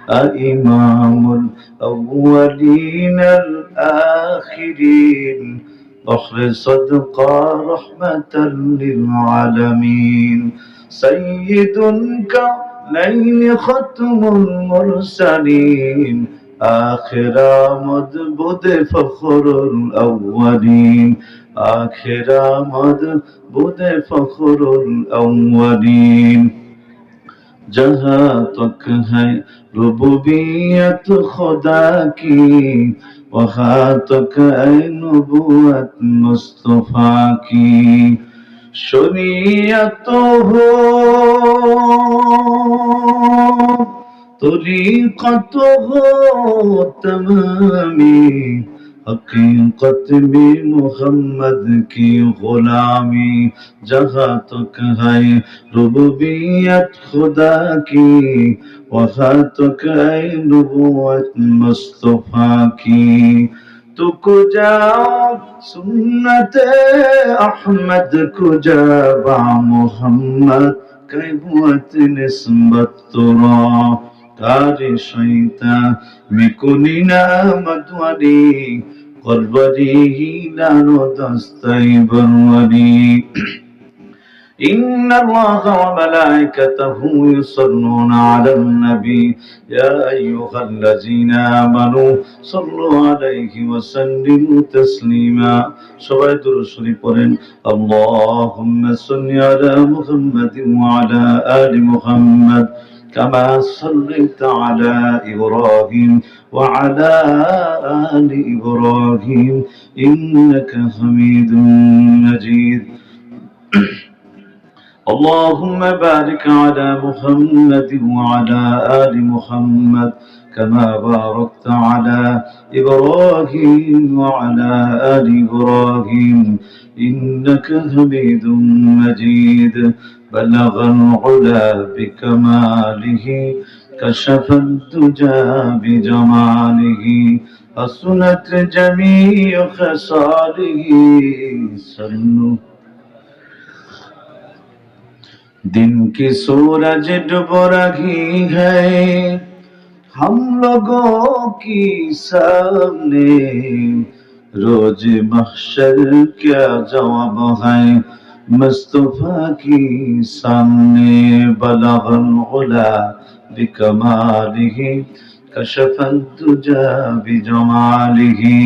إمام الأولين الآخرين بحر صدقة رحمة للعالمين سيد الكونين ختم المرسلين آخر مدبد فخر الأولين آخر مدبد فخر الأولين जहाँ तक है रुबूबियत खुदा की वहाँ तक है नबूवत मुस्तफा की शरीयत हो तरीक़त हो तमामी हकीकत में मोहम्मद की गुलामी जहाँ तक है रुबूबियत खुदा की वहाँ तक है नबूवत मुस्तफा की तो कुजा सुन्नत अहमद कुजा बा मोहम्मद कैबुअत निस्बत तुरा कारी शैता मिकुनिना मदवरी قربري لانو دستي بروري إن الله وملائكته يصلون على النبي يا أيها الذين آمنوا صلوا عليه وسلموا تسليما সবাই দুরূদ শরীফ পড়েন اللهم صل على محمد وعلى آل محمد كما صليت على إبراهيم وعلى آل إبراهيم إنك حميد مجيد اللهم بارك على محمد وعلى آل محمد كما باركت على إبراهيم وعلى آل إبراهيم إنك حميد مجيد بلغ العلا بكماله كشف الدجى بجماله حسنت جميع خصاله صلوا दिन की सूरज डूब रही है हम लोगों की सामने रोज महशर क्या जवाब है मुस्तफा की सामने बलगल उला बिकमालिही कशफल दुजा बिजमालिही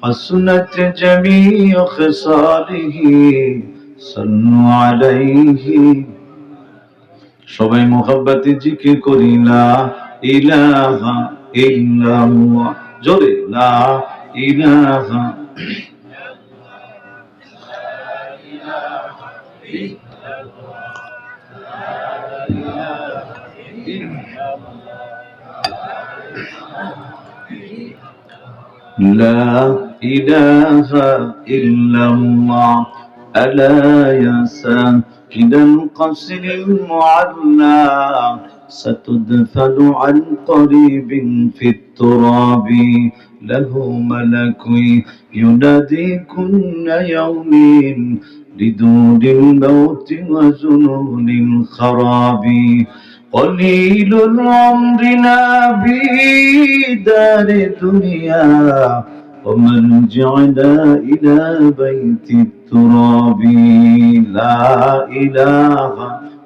हसनत जमीअ खसालिही सल्लु अलैहि সবাই মোহাব্বতে জিকির করি লা ইলাহা ইল্লাল্লাহ জোরে লা ইলাহা লা ইলাহা ইল্লাল্লাহ আলা ইয়াসা إلى القصر المعلى ستدفن عن قريب في التراب له ملك ينادي كل يوم لدود الموت وزنون الخراب قليل العمر في دار الدنيا ومرجعنا إلى بيت التراب لا إله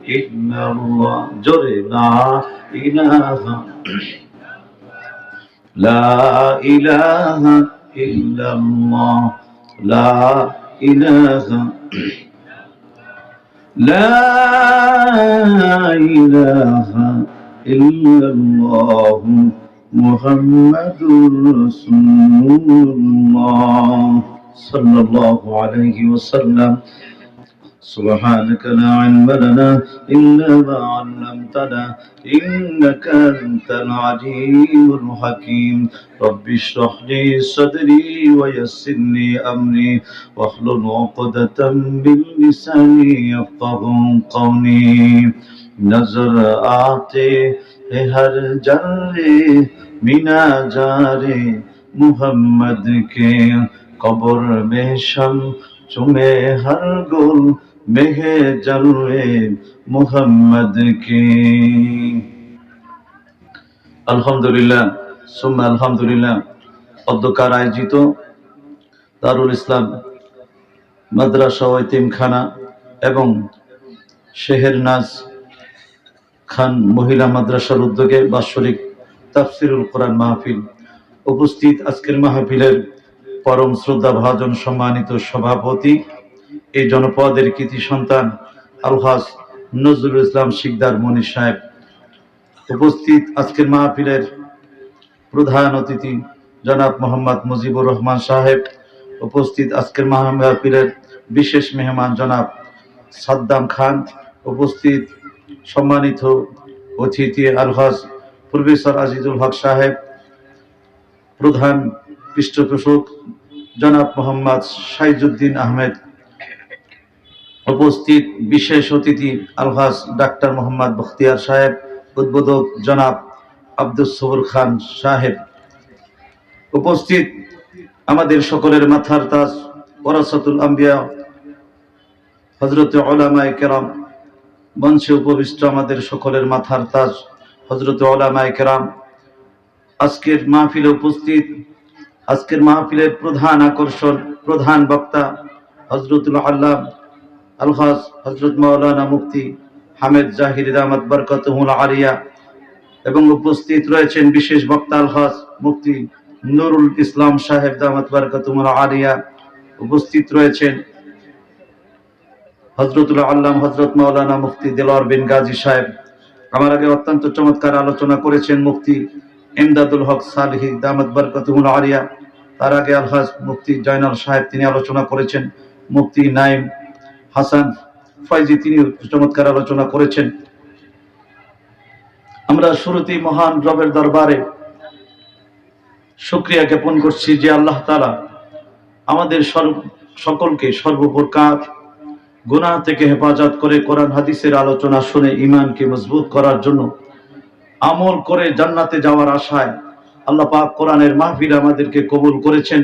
إلا الله جر لا إله لا إله إلا الله لا إله لا إله إلا الله محمد رسول الله صلى الله عليه وسلم سبحانك لا علم لنا إلا ما علمتنا إنك أنت العليم الحكيم رب اشرح لي صدري ويسر لي أمري واحلل عقدة من لساني يفقهوا قولي नजर आते है हर जर्रे मीना जारे मुहम्मद के कब्र में शम चुमे हर गुल मेहे जलवे मुहम्मद के আলহামদুলিল্লাহ সুম্মা আলহামদুলিল্লাহ। অধ্যকার আয়োজিত দারুল ইসলাম মাদ্রাসা ও এতিমখানা এবং শেহেরনাজ খান মহিলা মাদ্রাসার উদ্যোগে বাৎসরিক তাফসিরুল কোরআন মাহফিল। উপস্থিত আজকের মাহফিলের পরম শ্রদ্ধা ভাজন সম্মানিত সভাপতি, এই জনপদের কৃতি সন্তান আলহাজ নজরুল ইসলাম শিকদার মনি সাহেব। উপস্থিত আজকের মাহফিলের প্রধান অতিথি জনাব মোহাম্মদ মুজিবুর রহমান সাহেব। উপস্থিত আজকের মাহফিলের বিশেষ মেহমান জনাব সাদ্দাম খান। উপস্থিত সম্মানিত অতিথি আলহাজ প্রফেসর আজিজুল হক সাহেব। প্রধান পৃষ্ঠপোষক জনাব মোহাম্মদ সাইজুদ্দিন আহমেদ। উপস্থিত বিশেষ অতিথি আলহাজ ডাক্তার মোহাম্মদ বখতিয়ার সাহেব। উদ্বোধক জনাব আব্দুস সবুর খান সাহেব। উপস্থিত আমাদের সকলের মাথার তাজ ওয়ারাসাতুল আম্বিয়া হযরত উলামায়ে কেরাম। মঞ্চে উপবিষ্ট আমাদের সকলের মাথার তাজ হযরত উলামায়ে কেরাম। আজকের মাহফিলে উপস্থিত, আজকের মাহফিলের প্রধান আকর্ষণ, প্রধান বক্তা হযরতুল আল্লাম আলহাজ হযরত মাওলানা মুফতি হামেদ জাহির দামাত বরকতুহুল আলিয়া এবং উপস্থিত রয়েছেন বিশেষ বক্তা আলহাজ মুফতি নুরুল ইসলাম সাহেব দামাত বরকতুহুল আলিয়া। উপস্থিত রয়েছেন হযরতুল আল্লাম হযরত মাওলানা মুফতি দেলোয়ার বিন গাজী সাহেব। আমার আগে অত্যন্ত চমৎকার আলোচনা করেছেন মুফতি ইমদাদুল হক সালেহী দামাত বরকতুহুল আলিয়া। তার আগে আলহাজ মুফতি জয়নাল সাহেব তিনি আলোচনা করেছেন। মুফতি নাইম হাসান ফয়জি তিনি চমৎকার আলোচনা করেছেন। আমরা শুরুতেই মহান রবের দরবারে শুকরিয়া জ্ঞাপন করছি যে আল্লাহ তাআলা আমাদের সকলকে সর্বপ্রকার গুনাহ থেকে হেফাজত করে কোরআন হাদিসের আলোচনা শুনে ঈমানকে মজবুত করার জন্য আমল করে জান্নাতে যাওয়ার আশায় আল্লাহ পাক কোরআনের মাহফিলে আমাদেরকে কবুল করেছেন।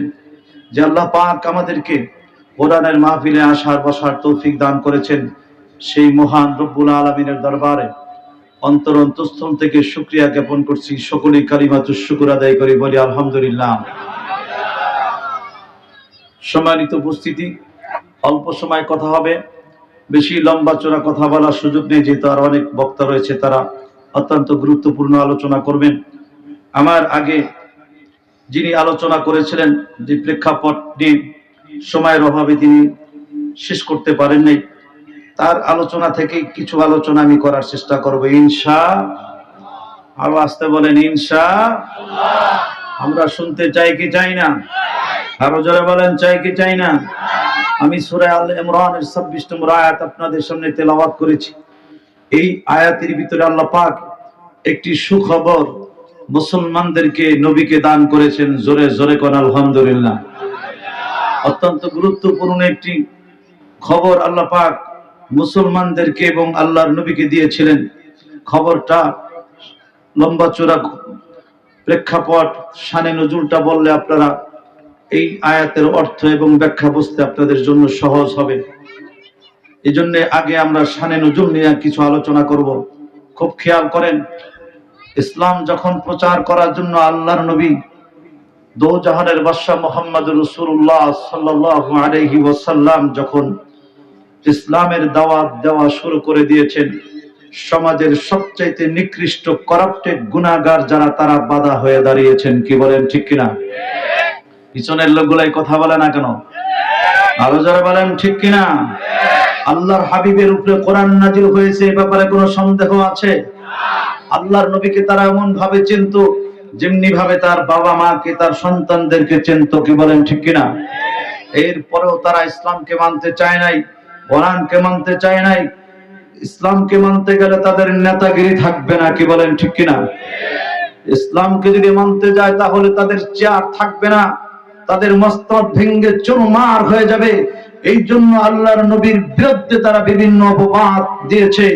যে আল্লাহ পাক আমাদেরকে কোরআনের মাহফিলে আসার বসার তৌফিক দান করেছেন, সেই মহান রব্বুল আলামিনের দরবারে অন্তর অন্তঃস্থল থেকে শুকরিয়া জ্ঞাপন করছি। সকলেই কালিমাতুশ শুকর আদায় করি, বলি আলহামদুলিল্লাহ। সম্মানিত উপস্থিতি, অল্প সময় কথা হবে, বেশি লম্বা চড়া কথা বলার সুযোগ নেই, যেহেতু আর অনেক বক্তা রয়েছে, তারা অত্যন্ত গুরুত্বপূর্ণ আলোচনা করবেন। আমার আগে যিনি আলোচনা করেছিলেন, যে প্রেক্ষাপটটি সময়ের অভাবে তিনি শেষ করতে পারেন নাই, তার আলোচনা থেকে কিছু আলোচনা আমি করার চেষ্টা করব ইনশাআল্লাহ। আরো আসতে বলেন ইনশাআল্লাহ। আমরা শুনতে চাই কি চাই না? আরো জোরে বলেন চাই কি চাই না? আমি সূরা আল ইমরানের 26 নম্বর আয়াত আপনাদের সামনে তেলাওয়াত করেছি। এই আয়াতের ভিতরে আল্লাহ পাক একটি সুখবর মুসলমানদেরকে, নবীকে দান করেছেন। জোরে জোরে কোন আলহামদুলিল্লাহ। অত্যন্ত গুরুত্বপূর্ণ একটি খবর আল্লাহ পাক মুসলমানদেরকে এবং আল্লাহর নবীকে দিয়েছিলেন। খবরটা লম্বা চূড়া প্রেক্ষাপট, শানে নজুলটা বললে আপনারা এই আয়াতের অর্থ এবং ব্যাখ্যা বুঝতে আপনাদের জন্য সহজ হবে। এই জন্য আগে আমরা শানে নজুল নিয়ে কিছু আলোচনা করব। খুব খেয়াল করেন, ইসলাম যখন প্রচার করার জন্য আল্লাহর নবী দো জাহানের বাদশাহ মুহাম্মদুর রাসূলুল্লাহ সাল্লাল্লাহু আলাইহি ওয়াসাল্লাম যখন ইসলামের দাওয়াত দেওয়া শুরু করে দিয়েছেন, সমাজের সবচাইতে নিকৃষ্ট করাপ্টেড গুনাহগার যারা, তারা বাধা হয়ে দাঁড়িয়েছেন। কি বলেন ঠিক কিনা? পিছনের লোকগুলাই কথা বলে না কেন? আরো যারা বলেন ঠিক কিনা? আল্লাহর হাবিবের উপরে কোরআন নাজিল হয়েছে, এই ব্যাপারে কোনো সন্দেহ আছে? আল্লাহর নবীকে তারা এমন ভাবে চিনতো যেমনি ভাবে তার বাবা মাকে, তার সন্তানদেরকে চিনতো। কি বলেন ঠিক কিনা? এরপরেও তারা ইসলামকে মানতে চায় নাই, কোরআনকে মানতে চায় নাই। ইসলামকে মানতে গেলে তাদের নেতাগিরি থাকবে না। কি বলেন ঠিক কিনা? ইসলামকে যদি মানতে যায় তাহলে তাদের চেয়ার থাকবে না, তাদের মস্তক ভেঙে চুরমার হয়ে যাবে। এই জন্য আল্লাহর নবীর বিরুদ্ধে তারা বিভিন্ন অপবাদ দিয়েছে,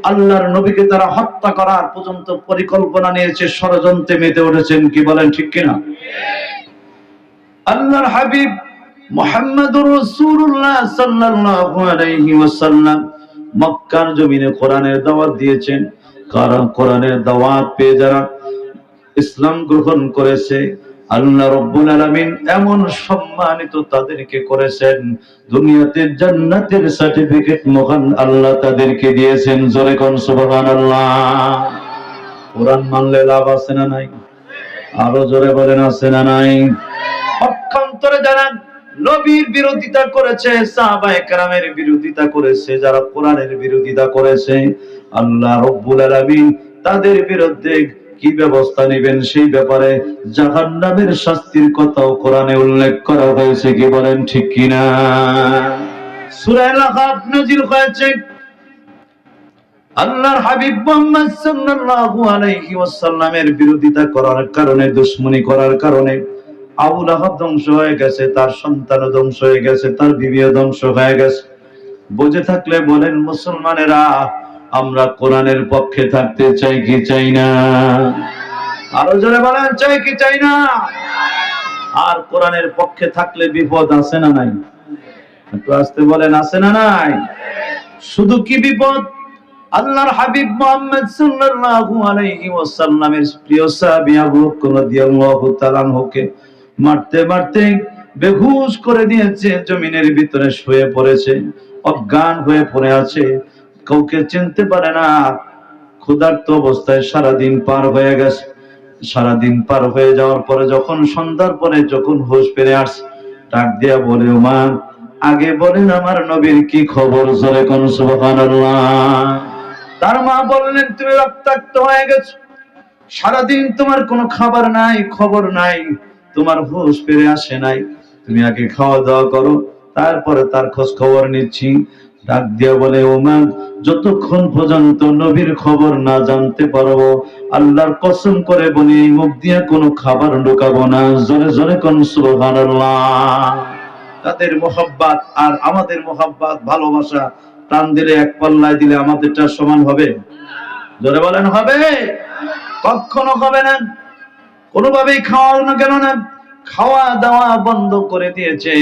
আল্লাহর নবীকে তারা হত্যা করার পর্যন্ত পরিকল্পনা নিয়েছে, ষড়যন্ত্রে মেতে উঠেছেন। কি বলেন ঠিক কিনা? আল্লাহর হাবিব মুহাম্মদুর রাসূলুল্লাহ সাল্লাল্লাহু আলাইহি ওয়াসাল্লাম মক্কার জমিনে কোরআনের দাওয়াত দিয়েছেন। কারণ কোরআনের দাওয়াত পেয়ে যারা ইসলাম গ্রহণ করেছে, আল্লাহ রাব্বুল আলামিন এমন সম্মানিত তাদেরকে করেছেন, দুনিয়াতে জান্নাতের সার্টিফিকেট মহান আল্লাহ তাদেরকে দিয়েছেন। জোরে কোন সুবহানাল্লাহ। কোরআন মানলে লাভ আছে না নাই? আরো জোরে বলেন আছে না নাই? পক্ষান্তরে যারা নবীর বিরোধিতা করেছে, সাহাবায়ে কেরামের বিরোধিতা করেছে, যারা কোরআনের বিরোধিতা করেছে, আল্লাহ রাব্বুল আলামিন তাদের বিরুদ্ধে কি ব্যবস্থা নেবেন সেই ব্যাপারে জাহান্নামের শাস্তির কথাও কোরআনে উল্লেখ করা হয়েছে। কি বলেন ঠিক কিনা? সূরা আল-আহকাফ নাযিল হয়েছে আল্লাহর হাবিব মুহাম্মদ সাল্লাল্লাহু আলাইহি ওয়াসাল্লামের বিরোধিতা করার কারণে, দুশমনি করার কারণে আবু লাহাব ধ্বংস হয়ে গেছে, তার সন্তানও ধ্বংস হয়ে গেছে, তার বিবিও ধ্বংস হয়ে গেছে। বুঝে থাকলে বলেন মুসলমানেরা, আমরা কোরআনের পক্ষে থাকতে চাই কি চাই না? আরো জোরে বলেন, চাই কি চাই না? আর কোরআনের পক্ষে থাকলে বিপদ আছে না নাই? একটু আস্তে বলেন, আছে না নাই? শুধু কি বিপদ, আল্লাহর হাবিব মুহাম্মদ সাল্লাল্লাহু আলাইহি ওয়াসাল্লামের প্রিয় সাহাবী আবু বকর রাদিয়াল্লাহু তাআলা আনহুকে মারতে মারতে বেহুশ করে দিয়েছে, জমিনের ভিতরে শুয়ে পড়েছে, অজ্ঞান হয়ে পড়ে আছে, কাউকে চিনতে পারে না। ক্ষুধার্ত অবস্থায় সারাদিন পার হয়ে গেছে। সারাদিন পার হয়ে যাওয়ার পরে যখন সন্ধ্যার পরে যখন হুঁশ ফিরে আসে, ডাক দিয়া বলে, ওমা আগে বলেন আমার নবীর কি খবর? জোরে কোন সুবহানাল্লাহ। তার মা বললেন, তুমি রক্তাক্ত হয়ে গেছো, সারাদিন তোমার কোনো খাবার নাই, খবর নাই, তোমার হুঁশ ফিরে আসে নাই, তুমি আগে খাওয়া দাওয়া করো, তারপরে তার খোঁজ খবর নিচ্ছি। ডাক দিয়া বলে, ওমা যতক্ষণ পর্যন্ত নবীর খবর না জানতে পারবো, আল্লাহর কসম করে বলি এই মুখ দিয়ে কোনো খাবার ঢোকাবো না। জোরে জোরে কোন সুবহানাল্লাহ। তাদের মোহাব্বত আর আমাদের মোহাব্বত, ভালোবাসা প্রাণ দিলে এক পাল্লায় দিলে আমাদেরটা সমান হবে? জোরে বলেন, হবে? কখনো হবে না। কোনোভাবেই খাওয়াও না কেন না, খাওয়া দাওয়া বন্ধ করে দিয়েছে।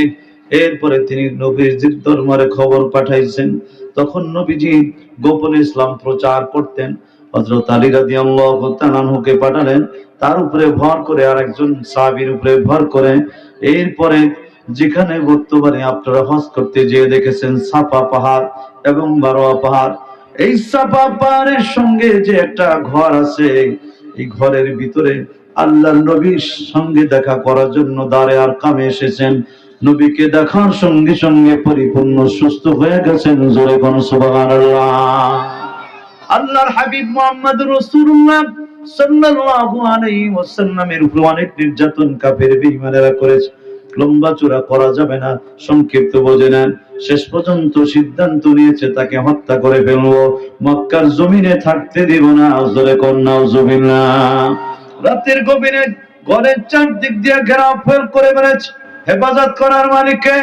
এরপরে তিনি নবীজির দরবারে খবর পাঠাইছেন। তখন নবীজি গোপনে ইসলাম প্রচার করতেন। হযরত আলী রাদিয়াল্লাহু তাআলা আনহুকে পাঠালেন, তার উপরে ভর করে আরেকজন সাহাবীর উপরে ভর করে। এরপরে যেখানে বর্তমানে আপনারা হজ করতে যেয়ে দেখেছেন সাফা পাহাড় এবং মারওয়া পাহাড়, এই সাফা পাহাড়ের সঙ্গে যে একটা ঘর আছে, এই ঘরের ভিতরে আল্লাহর নবীর সঙ্গে দেখা করার জন্য দাঁড়ে আর কামে এসেছেন। নবীকে দেখার সঙ্গে সঙ্গে পরিপূর্ণ সুস্থ হয়ে গেছেন। জোরে কোন সুবহানাল্লাহ। আল্লাহর হাবিব মুহাম্মদ রাসূলুল্লাহ সাল্লাল্লাহু আলাইহি ওয়াসাল্লামের উপর অনেক নির্যাতন কাফের বেঈমানেরা করেছে। লম্বা চূড়া করা যাবে না, সংক্ষিপ্ত বোঝে নেন। শেষ পর্যন্ত সিদ্ধান্ত নিয়েছে তাকে হত্যা করে ফেলবো, মক্কার জমিনে থাকতে দিব না। জোরে কোন নাউজুবিল্লাহ। রাতের গভীরে ঘরের চারদিক দিয়ে ঘেরাও করে বেড়েছে। হেফাজত করার মালিক কে?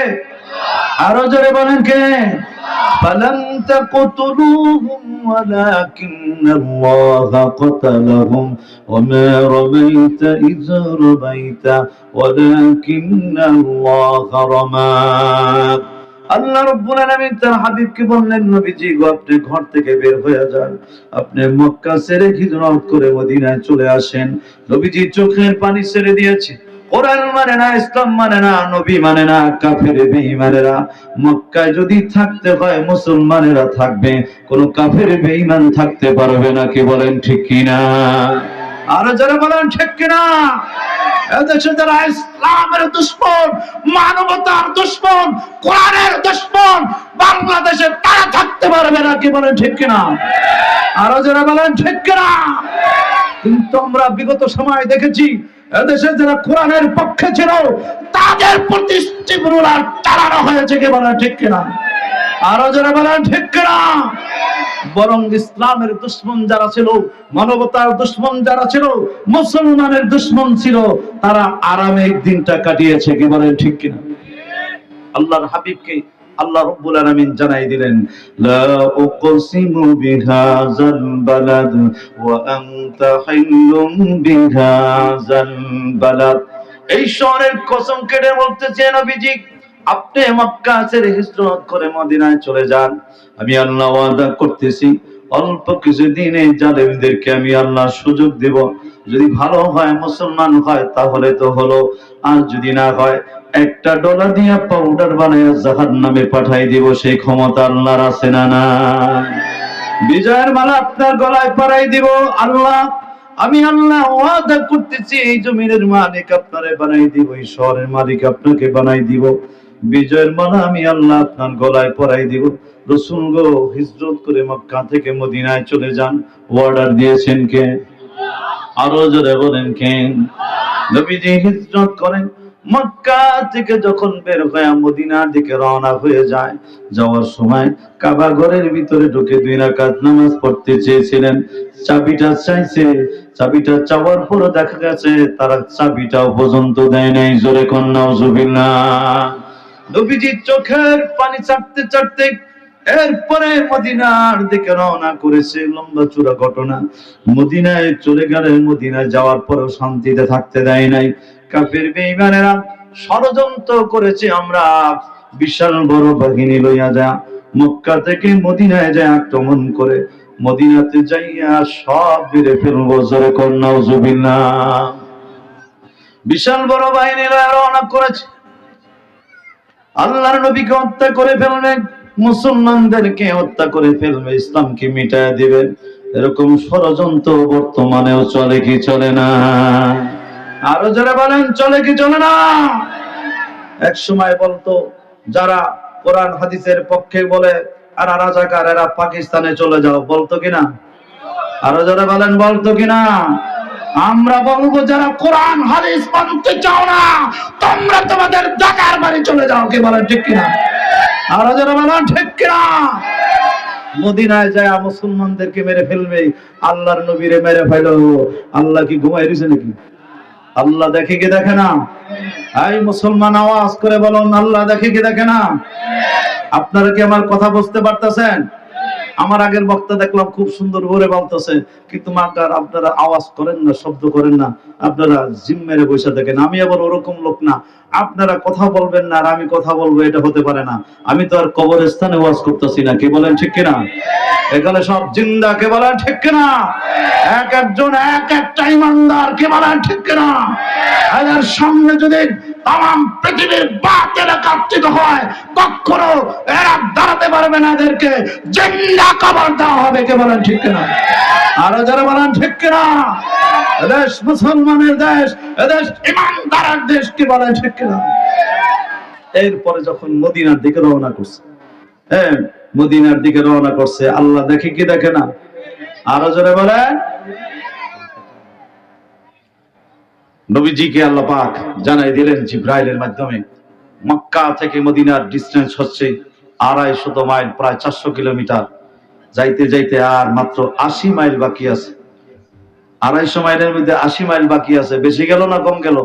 আরো জোরে বলেন কে? ফালাম তাকতুলুহুম ওয়ালাকিন্নাল্লাহা কাতালাহুম ওয়ামা রামাইতা ইয রামাইতা ওয়ালাকিন্নাল্লাহা রামা। আল্লাহ রাব্বুল আলামিন তার হাবিবকে বললেন, নবীজি গো আপনি ঘর থেকে বের হয়ে যান, আপনি মক্কা ছেড়ে হিজরত করে মদিনায় চলে আসেন। নবীজি চোখের পানি ছেড়ে দিয়েছে। কোরআন মানে না, ইসলাম মানে না, নবী মানে না, কাফের বেঈমানেরা মক্কায় যদি থাকতে হয় মুসলমানেরা থাকবে, কোন কাফের বেঈমান থাকতে পারবে না। কি বলেন ঠিক কিনা? আর যারা বলেন ঠিক কিনা? এদেশে যারা ইসলামের দুশমন, মানবতার দুশমন, কোরআনের দুশমন, বাংলাদেশে তারা থাকতে পারবে না। কি বলেন ঠিক কিনা? আরো যারা বলেন ঠিক কিনা? কিন্তু আমরা বিগত সময় দেখেছি এদেশে যারা কোরআনের পক্ষে ছিল তাদের প্রতি স্টিমুলার চালানো হয়েছে। কি বলেন ঠিক কিনা? আরো যারা বলেন ঠিক কিনা? বরং ইসলামের দুশমন যারা ছিল, মানবতার দুশমন যারা ছিল, মুসলমানের দুশমন ছিল, তারা আরামে দিনটা কাটিয়েছে। কি বলেন ঠিক কিনা? আল্লাহর হাবিবকে আল্লাহ রাব্বুল আলামিন জানাই দিলেন, লা উকসিমু বিহাযাল বালাদ ওয়া আনতা হিল্লুম বিহাযাল বালাদ। এই শহরের কসম কেটে বলতেছে নবীজি, আপনি মক্কা ছেড়ে হিজরত করে মদিনায় চলে যান। আমি আল্লাহ ওয়াদা করতেছি অল্প কিছুদিন এই জালেমদেরকে আমি আল্লাহ সুযোগ দেব। যদি ভালো হয়, মুসলমান হয়, তাহলে তো হলো, আর যদি না হয় একটা ডলা দিয়া পাউডার বানায় জাহান্নামে পাঠাই দিব। সেই ক্ষমতা আল্লাহর আছে না নাই? বিজয়ের মালা আপনার গলায় পরাই দিব। আল্লাহ, আমি আল্লাহ ওয়াদা করতেছি, এই জমিনের মালিক আপনারে বানাই দিব, এই শহরের মালিক আপনাকে বানাই দিব। বিজয়ের মালা আমি আল্লাহ আপনার গলায় পরাই দিব। রাসূল গো, হিজরত করে মক্কা থেকে মদিনায় চলে যান, অর্ডার দিয়েছেন কে? আরো জোরে বলেন কে? নবীজি হিজরত করেন, মক্কা থেকে যখন বের হয়ে মদিনার দিকে রওনা হয়ে যায়, যাওয়ার সময় কাবা ঘরের ভিতরে ঢুকে 2 রাকাত নামাজ পড়তে চেয়েছিলেন। চাবিটা চাইছে, চাবিটা চাওয়ার পর দেখা গেছে তারা চাবিটাও পর্যন্ত দেয় নাই। জোরে কোন নাউজুবিল্লাহ। নবীজি চোখের পানি ছাড়তে ছাড়তে এরপরে মদিনার দিকে রওনা করেছে। লম্বা চূড়া ঘটনা। মদিনায় চলে গেলে মদিনায় যাওয়ার পরেও শান্তিতে থাকতে দেয় নাই। কাফের বেঈমানেরা ষড়যন্ত্র করেছে, আমরা বিশাল বড় বাহিনী লইয়া যা মক্কা থেকে মদিনায় যায় আক্রমণ করে মদিনাতে যাইয়া সব মেরে ফেলবো। জোরে কর নাউজুবিল্লাহ। বিশাল বড় বাহিনী লইয়া রওনা করেছে, আল্লাহর নবীকে হত্যা করে ফেলবে, মুসলমানদেরকে হত্যা করে ফেলবে, ইসলামকে মিটায় দিবে। এরকম ষড়যন্ত্র বর্তমানেও চলে কি চলে না? আরো যারা বলেন চলে কি চলে না? এক সময় বলতো যারা কোরআন হাদিসের পক্ষে বলে, আর রাজাকার এরা পাকিস্তানে চলে যাও, বলতো কিনা? আরো যারা বলেন বলতো কিনা? আমরা বলবো যারা কোরআন হাদিস মানতে চাও না, তোমরা তোমাদের ঢাকার বাড়ি চলে যাও। কে বলেন ঠিক কিনা? আরো যারা বলেন ঠিক কিনা? মদিনায় যায় মুসলমানদেরকে মেরে ফেলবে, আল্লাহর নবীরে মেরে ফেলো। আল্লাহ কি ঘুমাই রয়েছে নাকি? আল্লাহ দেখে কি দেখে না? এই মুসলমান আওয়াজ করে বলুন, আল্লাহ দেখে কি দেখে না? আপনারা কি আমার কথা বুঝতে পারতেছেন? আমার আগের বক্তা দেখলাম খুব সুন্দর করে বলতেছে, কিন্তু মাকার আপনারা আওয়াজ করেন না, শব্দ করেন না, আপনারা জিম মেরে বসে থাকেন। আমি আবার ওরকম লোক না, আপনারা কথা বলবেন না আর আমি কথা বলবো, এটা হতে পারে না। আমি তো আর কবরস্থানে ওয়াজ করতেছি না। কি বলেন ঠিক কিনা? এখানে সব জিন্দা। কে বলেন ঠিক কিনা? এক একজন এক একটা ইমানদার। কে বলেন ঠিক কিনা? এদের সামনে যদি তাম পৃথিবীর বাতিল কার্তিক হয়, কখনো এরা দাঁড়াতে পারবে না, এদেরকে জিন্দা কবর দেওয়া হবে। কে বলেন ঠিক কিনা? আরো যারা বলেন ঠিক কিনা? এদেশ মুসলমানের দেশ, এদেশ ইমানদারের দেশ। কি বলেন ঠিক কিনা? এরপরে যখন মদিনার দিকে রওনা করছে, হ্যাঁ মদিনার দিকে রওনা করছে, আল্লাহ দেখে কি দেখে না? আরো জোরে বলেন। নবীজিকে আল্লাহ পাক জানাই দিলেন জিব্রাইলের মাধ্যমে, মক্কা থেকে মদিনার ডিসটেন্স হচ্ছে 250 মাইল, প্রায় 400 কিলোমিটার। যাইতে যাইতে আর মাত্র 80 মাইল বাকি আছে। 250 মাইলের মধ্যে 80 মাইল বাকি আছে। বেশি গেল না কম গেল?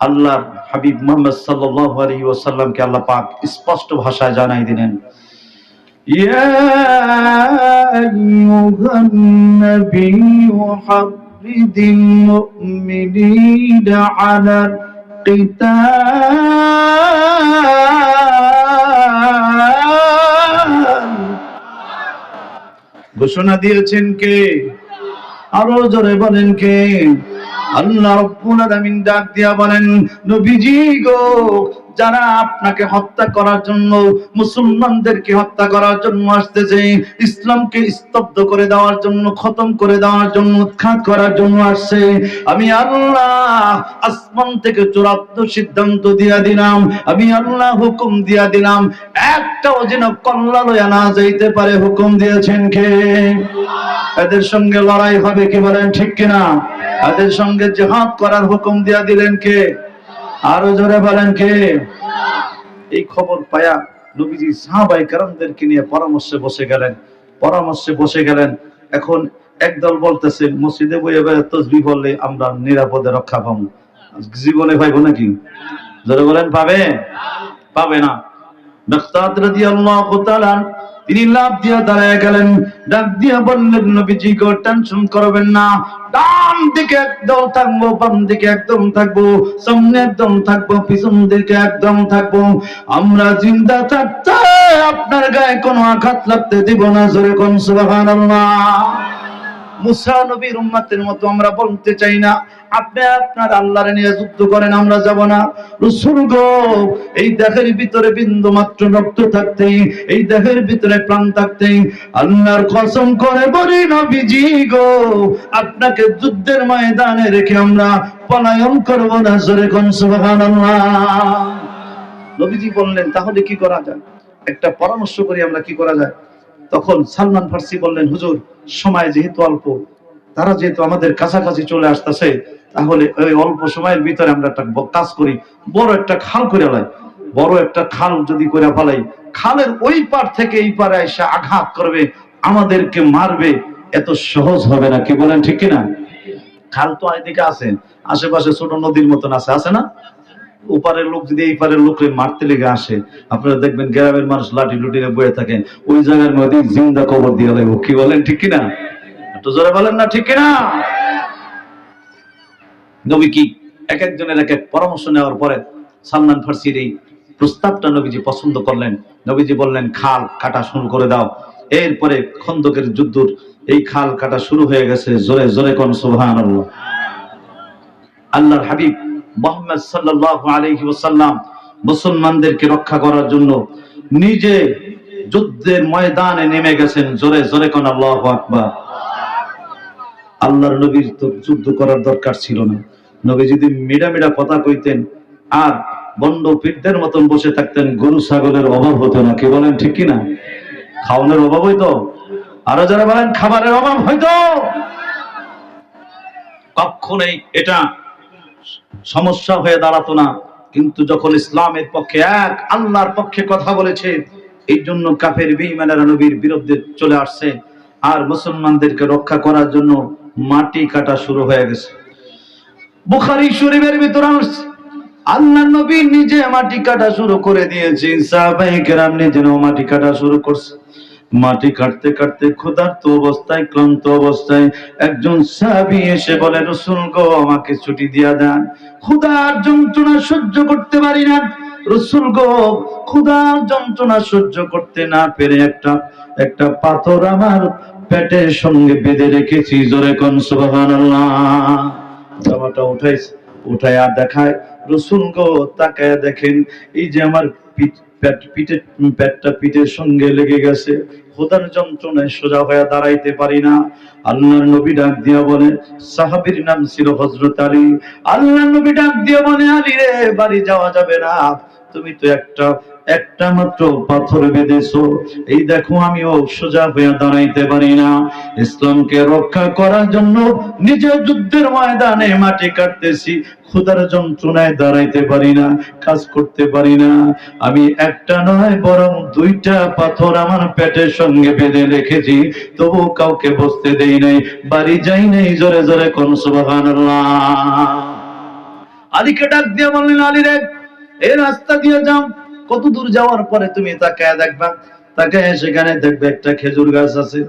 আল্লাহর হাবিব মুহাম্মদ সাল্লাল্লাহু আলাইহি ওয়াসাল্লামকে আল্লাহ পাক স্পষ্ট ভাষায় জানাই দিলেন, ইয়া আইয়ুহান নাবিয়্যু হারিদিল মুমিনিনা আলাল কিতাল। ঘোষণা দিয়েছেন কে? আরো জোরে বলেন কে? আল্লাহ রাব্বুল আলামিন ডাক দিয়া বলেন, নবীজি গো, যারা আপনাকে হত্যা করার জন্য, মুসলমানদেরকে হত্যা করার জন্য আসতেছে, ইসলামকে স্তব্ধ করে দেওয়ার জন্য, খতম করে দেওয়ার জন্য, উৎখাত করার জন্য আসছে, আমি আল্লাহ আসমান থেকে চূড়ান্ত সিদ্ধান্ত দিয়া দিলাম, আমি আল্লাহ হুকুম দিয়া দিলাম, একটাও যেন কল্লা লইয়া না যাইতে পারে। হুকুম দিয়েছেন কে? এদের সঙ্গে লড়াই হবে। কি বলেন ঠিক কিনা? এদের সঙ্গে জিহাদ করার হুকুম দিয়া দিলেন কে? আরো জোরে বলেন কে? এই খবর পায়া নবীজি সাহাবায়ে কেরামদেরকে নিয়ে পরামর্শে বসে গেলেন। এখন একদল বলতেছে, মসজিদে বইয়ে তাসবিহ পড়লে আমরা নিরাপদে রক্ষা পাবো। জীবনে পাইবো নাকি? জোরে বলেন পাবে? পাবে না। মিকদাদ রাদিয়াল্লাহু তাআলা তিনি লাভ দিয়া দাঁড়ায় গেলেন, ডাক দিয়া বললেন, নবীজি গো, টেনশন করবেন না, ডান দিকে একদম থাকবো, বাম দিকে একদম থাকবো, সামনে একদম থাকবো, পিছন দিকে একদম থাকবো। আমরা জিন্দা থাকতে আপনার গায়ে কোনো আঘাত লাগতে দিব না, জোরে কোন সুবহানাল্লাহ। মুসা নবীর উম্মতের মতো আমরা বলতে চাই না আপনি আপনার আল্লাহর নিয়ে যুদ্ধ করেন, আমরা যাব না। রাসূল গো, এই দেহের ভিতরে বিন্দু মাত্র রক্ত থাকতেই, এই দেহের ভিতরে প্রাণ থাকতেই আল্লাহর কসম করে বলি নবীজি গো, আপনাকে যুদ্ধের ময়দানে রেখে আমরা পলায়ন করব না, জোরে কোন সুবহানাল্লাহ। নবীজি বললেন তাহলে কি করা যায়, একটা পরামর্শ করি আমরা, কি করা যায়। তখন সালমান ফার্সি বললেন, হুজুর সময় যেহেতু অল্প, তারা যেহেতু আমাদের কাছাকাছি চলে আসতেছে, তাহলে ওই অল্প সময়ের ভিতরে আমরা একটা কাজ করি, বড় একটা খাল করে লাই। বড় একটা খাল যদি করে ফেলাই, খালের ওই পার থেকে এই পারে এসে আঘাত করবে, আমাদেরকে মারবে, এত সহজ হবে না, কি বলেন ঠিক কিনা? খাল তো এদিকে আছে, আশেপাশে ছোট নদীর মতন আছে, আছে না? ওপারের লোক যদি এই পারের লোককে মারতে লেগে আসে, আপনারা দেখবেন গ্রামের মানুষ লাঠি লুটিনে বয়ে থাকেন, ওই জায়গার মধ্যে জিন্দা কবর দিয়ে লাগবো, কি বলেন ঠিক কিনা? একটু জোরে বলেন না ঠিক কিনা? নবী কি এক একজনের এক এক পরামর্শ নেওয়ার পরে সালমান ফার্সির এই প্রস্তাবটা নবীজি পছন্দ করলেন। নবীজি বললেন খাল কাটা শুরু করে দাও। এরপরে খন্দকের যুদ্ধর এই খাল কাটা শুরু হয়ে গেছে, জোরে জোরে কোন সুবহানাল্লাহ। আল্লাহর হাবিব মুহাম্মদ সাল্লাল্লাহু আলাইহি ওয়াসাল্লাম মুসলমানদেরকে রক্ষা করার জন্য নিজে যুদ্ধের ময়দানে নেমে গেছেন, জোরে জোরে কোন আল্লাহু আকবার। আল্লাহর নবীর তো যুদ্ধ করার দরকার ছিল না, নবী যদি মিডা মিডা কথা কইতেন আর বন্ড পীরদের মতন বসে থাকতেন, গরু ছাগলের অভাব হতো না, কি বলেন ঠিক কিনা? খাওয়ানোর অভাব হইতো, আরো যারা বলেন খাবারের অভাব হইতো। কখনোই এটা সমস্যা হয়ে দাঁড়াতো না। কিন্তু যখন ইসলামের পক্ষে, এক আল্লাহর পক্ষে কথা বলেছে, এই জন্য কাফের বেঈমানেরা নবীর বিরুদ্ধে চলে আসছে, আর মুসলমানদেরকে রক্ষা করার জন্য মাটি কাটা শুরু হয়ে গেছে। বুখারী শরীফের ভিতরে আল্লাহর নবী নিজে মাটি কাটা শুরু করে দিয়েছে, সাহাবায়ে কেরাম নিজেও মাটি কাটা শুরু করছে। মাটি কাটতে কাটতে ক্ষুধার্ত অবস্থায়, ক্লান্ত অবস্থায় একজন সাহাবী এসে বলে, রাসূল গো, আমাকে ছুটি দিয়া দেন, ক্ষুধার যন্ত্রণা সহ্য করতে পারি না। রাসূল গো, ক্ষুধার যন্ত্রণা সহ্য করতে না পেরে একটা পাথর আমার পেটের সঙ্গে বেঁধে রেখেছি, জোরে কোন সুবহানাল্লাহ। জামাটা উঠাইছে, উঠায়া দেখায়, রাসূল গো তাকায়া দেখেন, এই যে আমার পেটটা পিঠের সঙ্গে লেগে গেছে, ক্ষুধার যন্ত্রণায় সোজা হয়ে দাঁড়াইতে পারি না। আল্লাহর নবী ডাক দিয়া বলে, সাহাবীর নাম ছিল হযরত আলী। আল্লাহর নবী ডাক দিয়া বলে, আলী রে, বাড়ি যাওয়া যাবে না, তুমি তো একটা মাত্র পাথর বেঁধেছো, এই দেখো আমিও সোজা হয়ে দাঁড়াইতে পারি না। ইসলামকে রক্ষা করার জন্য নিজে যুদ্ধের ময়দানে মাটি কাটতেছি, ক্ষুধার যন্ত্রণায় দাঁড়াইতে পারি না, কাজ করতে পারি না। আমি একটা নয় বরং দুইটা পাথর আমার পেটের সঙ্গে বেঁধে রেখেছি, তবু কাউকে বসতে দেই নাই, বাড়ি যাই নাই, জোরে জোরে কোন সুবহানাল্লাহ। আলীকে ডাক দিয়ে বললেন, আলী রে, এই রাস্তা দিয়ে যাও, কত দূর যাওয়ার পরে তুমি তাকায় দেখবা, তাকায় সেখানে দেখবে একটা খেজুর গাছ আছে,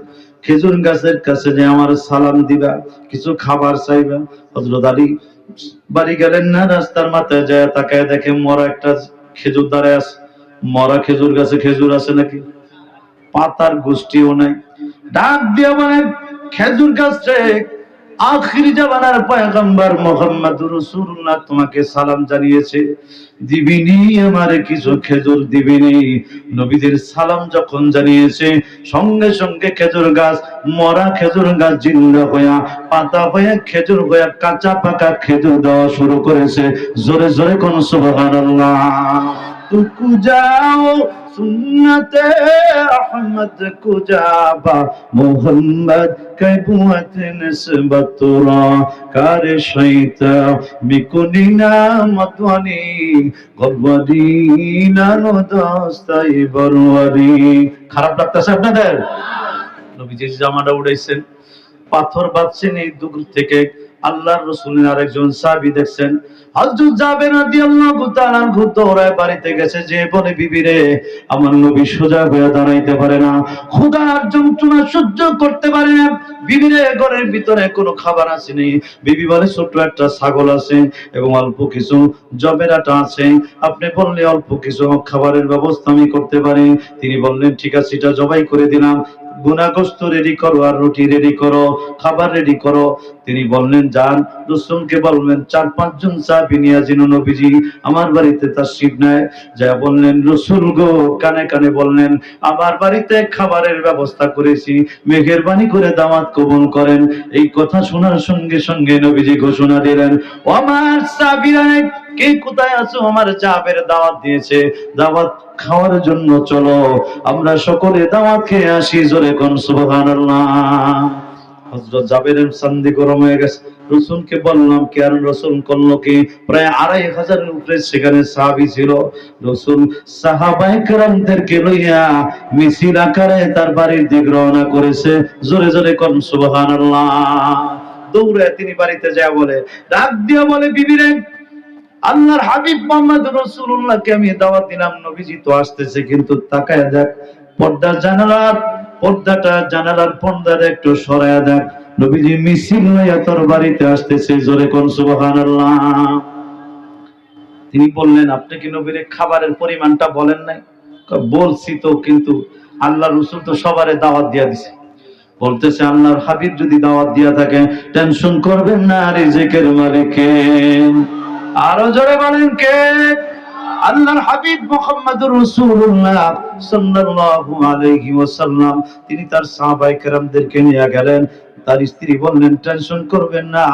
খেজুর গাছের কাছে যে আমার সালাম দিবা, কিছু খাবার চাইবা। হযরত আলী বাড়ি গেলেন না, রাস্তার মাথায় যায় তাকায় দেখে মরা একটা খেজুর দাঁড়ায় আছে। মরা খেজুর গাছে খেজুর আছে নাকি? পাতার গোষ্ঠীও নাই। ডাক দিয়ে বলে, খেজুর গাছ রে, আখির জামানার পয়গম্বর মুহাম্মদুর রাসূলুল্লাহ তোমাকে সালাম জানিয়েছে, দিবিনি আমারে কিছু খেজুর দিবিনি। নবীদের সালাম যখন জানিয়েছে, সঙ্গে সঙ্গে খেজুর গাছ, মরা খেজুর গাছ জিন্দা হইয়া, পাতা হয়ে, খেজুর হইয়া, কাঁচা পাকা খেজুর দেওয়া শুরু করেছে, জোরে জোরে কোন সুবহানাল্লাহ। तुकु जाओ सुन्नते अहमद कुजाबा मोहम्मद कैबुअत निस्बतुरा कारे शैता मिकुनिना मतवानी गलवारी नानो दास्ताई बरवारी। খারাপ লাগতেছে আপনাদের? নবীজি জামাটা উড়াইছেন, পাথর বাঁধছেন, এই দূর থেকে আল্লাহর রাসূলের আরেকজন সাহাবী দেখছেন হযরত জাবের রাদিয়াল্লাহু তাআলা আনহু দৌড়ায় বাড়িতে গেছে, যে বলে বিবি রে, আমার নবী সোজা হয়ে দাঁড়াইতে পারে না, ক্ষুধার যন্ত্রণা সহ্য করতে পারে না। বিবি রে, ঘরের ভিতরে কোনো খাবার আসেনি। বিবি বলে ছোট্ট একটা ছাগল আছে এবং অল্প কিছু জবের আটা আছে, আপনি বললে অল্প কিছু খাবারের ব্যবস্থা আমি করতে পারি। তিনি বললেন ঠিক আছে, এটা জবাই করে দিলাম, গুনাগোস্ত রেডি করো আর রুটি রেডি করো, খাবার রেডি করো। তিনি বললেন যান, রাসূলকে বললেন 4-5 জন সাহাবী নিয়ে যেন নবীজি আমার বাড়িতে তাশরীফ নেয়। যা বললেন রাসূল গো, কানে কানে বললেন আমার বাড়িতে খাবারের ব্যবস্থা করেছি, মেহেরবানি করে দাওয়াত কবুল করেন। এই কথা শোনার সঙ্গে সঙ্গে নবীজি ঘোষণা দিলেন, ও আমার সাহাবীরা, কে কোথায় আছো? আমার জাবের দাওয়াত দিয়েছে, দাওয়াত খাওয়ার জন্য চলো, আমরা সকলে দাওয়াত খেয়ে আসি। জোরে কোন সুবহানাল্লাহ। হযরত জাবেরের চান্দি গরম হয়ে গেছে। রাসূলকে বললাম কি, আর রাসূল করলো কি? প্রায় 2500 এর উপরে সেখানে সাহাবী ছিল। রাসূল সাহাবায়ে কেরামদেরকে লইয়া মিছিল আকারে তার বাড়ির দিকে রওনা করেছে। জোরে জোরে কোন সুবহানাল্লাহ। দৌড়ে তিনি বাড়িতে যায়, বলে ডাক দিয়া বলে বিবি রে, আল্লাহর হাবিব মুহাম্মদ রাসূলুল্লাহকে আমি দাওয়াত দিলাম, নবীজি তো আসতেছে, কিন্তু তাকায় দেখ জানালার পর্দাটা একটু সরায়া দেখ, নবীজি মিছিল লইয়া তোর বাড়িতে আসতেছে। জোরে কোন সুবহানাল্লাহ। তিনি বললেন আপনি কি নবীর খাবারের পরিমাণটা বলেন নাই? বলছি তো, কিন্তু আল্লাহর রাসূল তো সবারে দাওয়াত দিয়া দিছে। বলতেছে আল্লাহর হাবিব যদি দাওয়াত দিয়া থাকে, টেনশন করবেন না, রিজিকের মালিক কে? আরো জোরে বলেন কে? আল্লাহর হাবিব মুহাম্মদুর রাসূলুল্লাহ সাল্লাল্লাহু আলাইহি ওয়াসাল্লাম। তিনি তার সাহাবায়ে কেরামদেরকে নিয়ে গেলেন। তার স্ত্রী বললেন টেনশন করবেন না,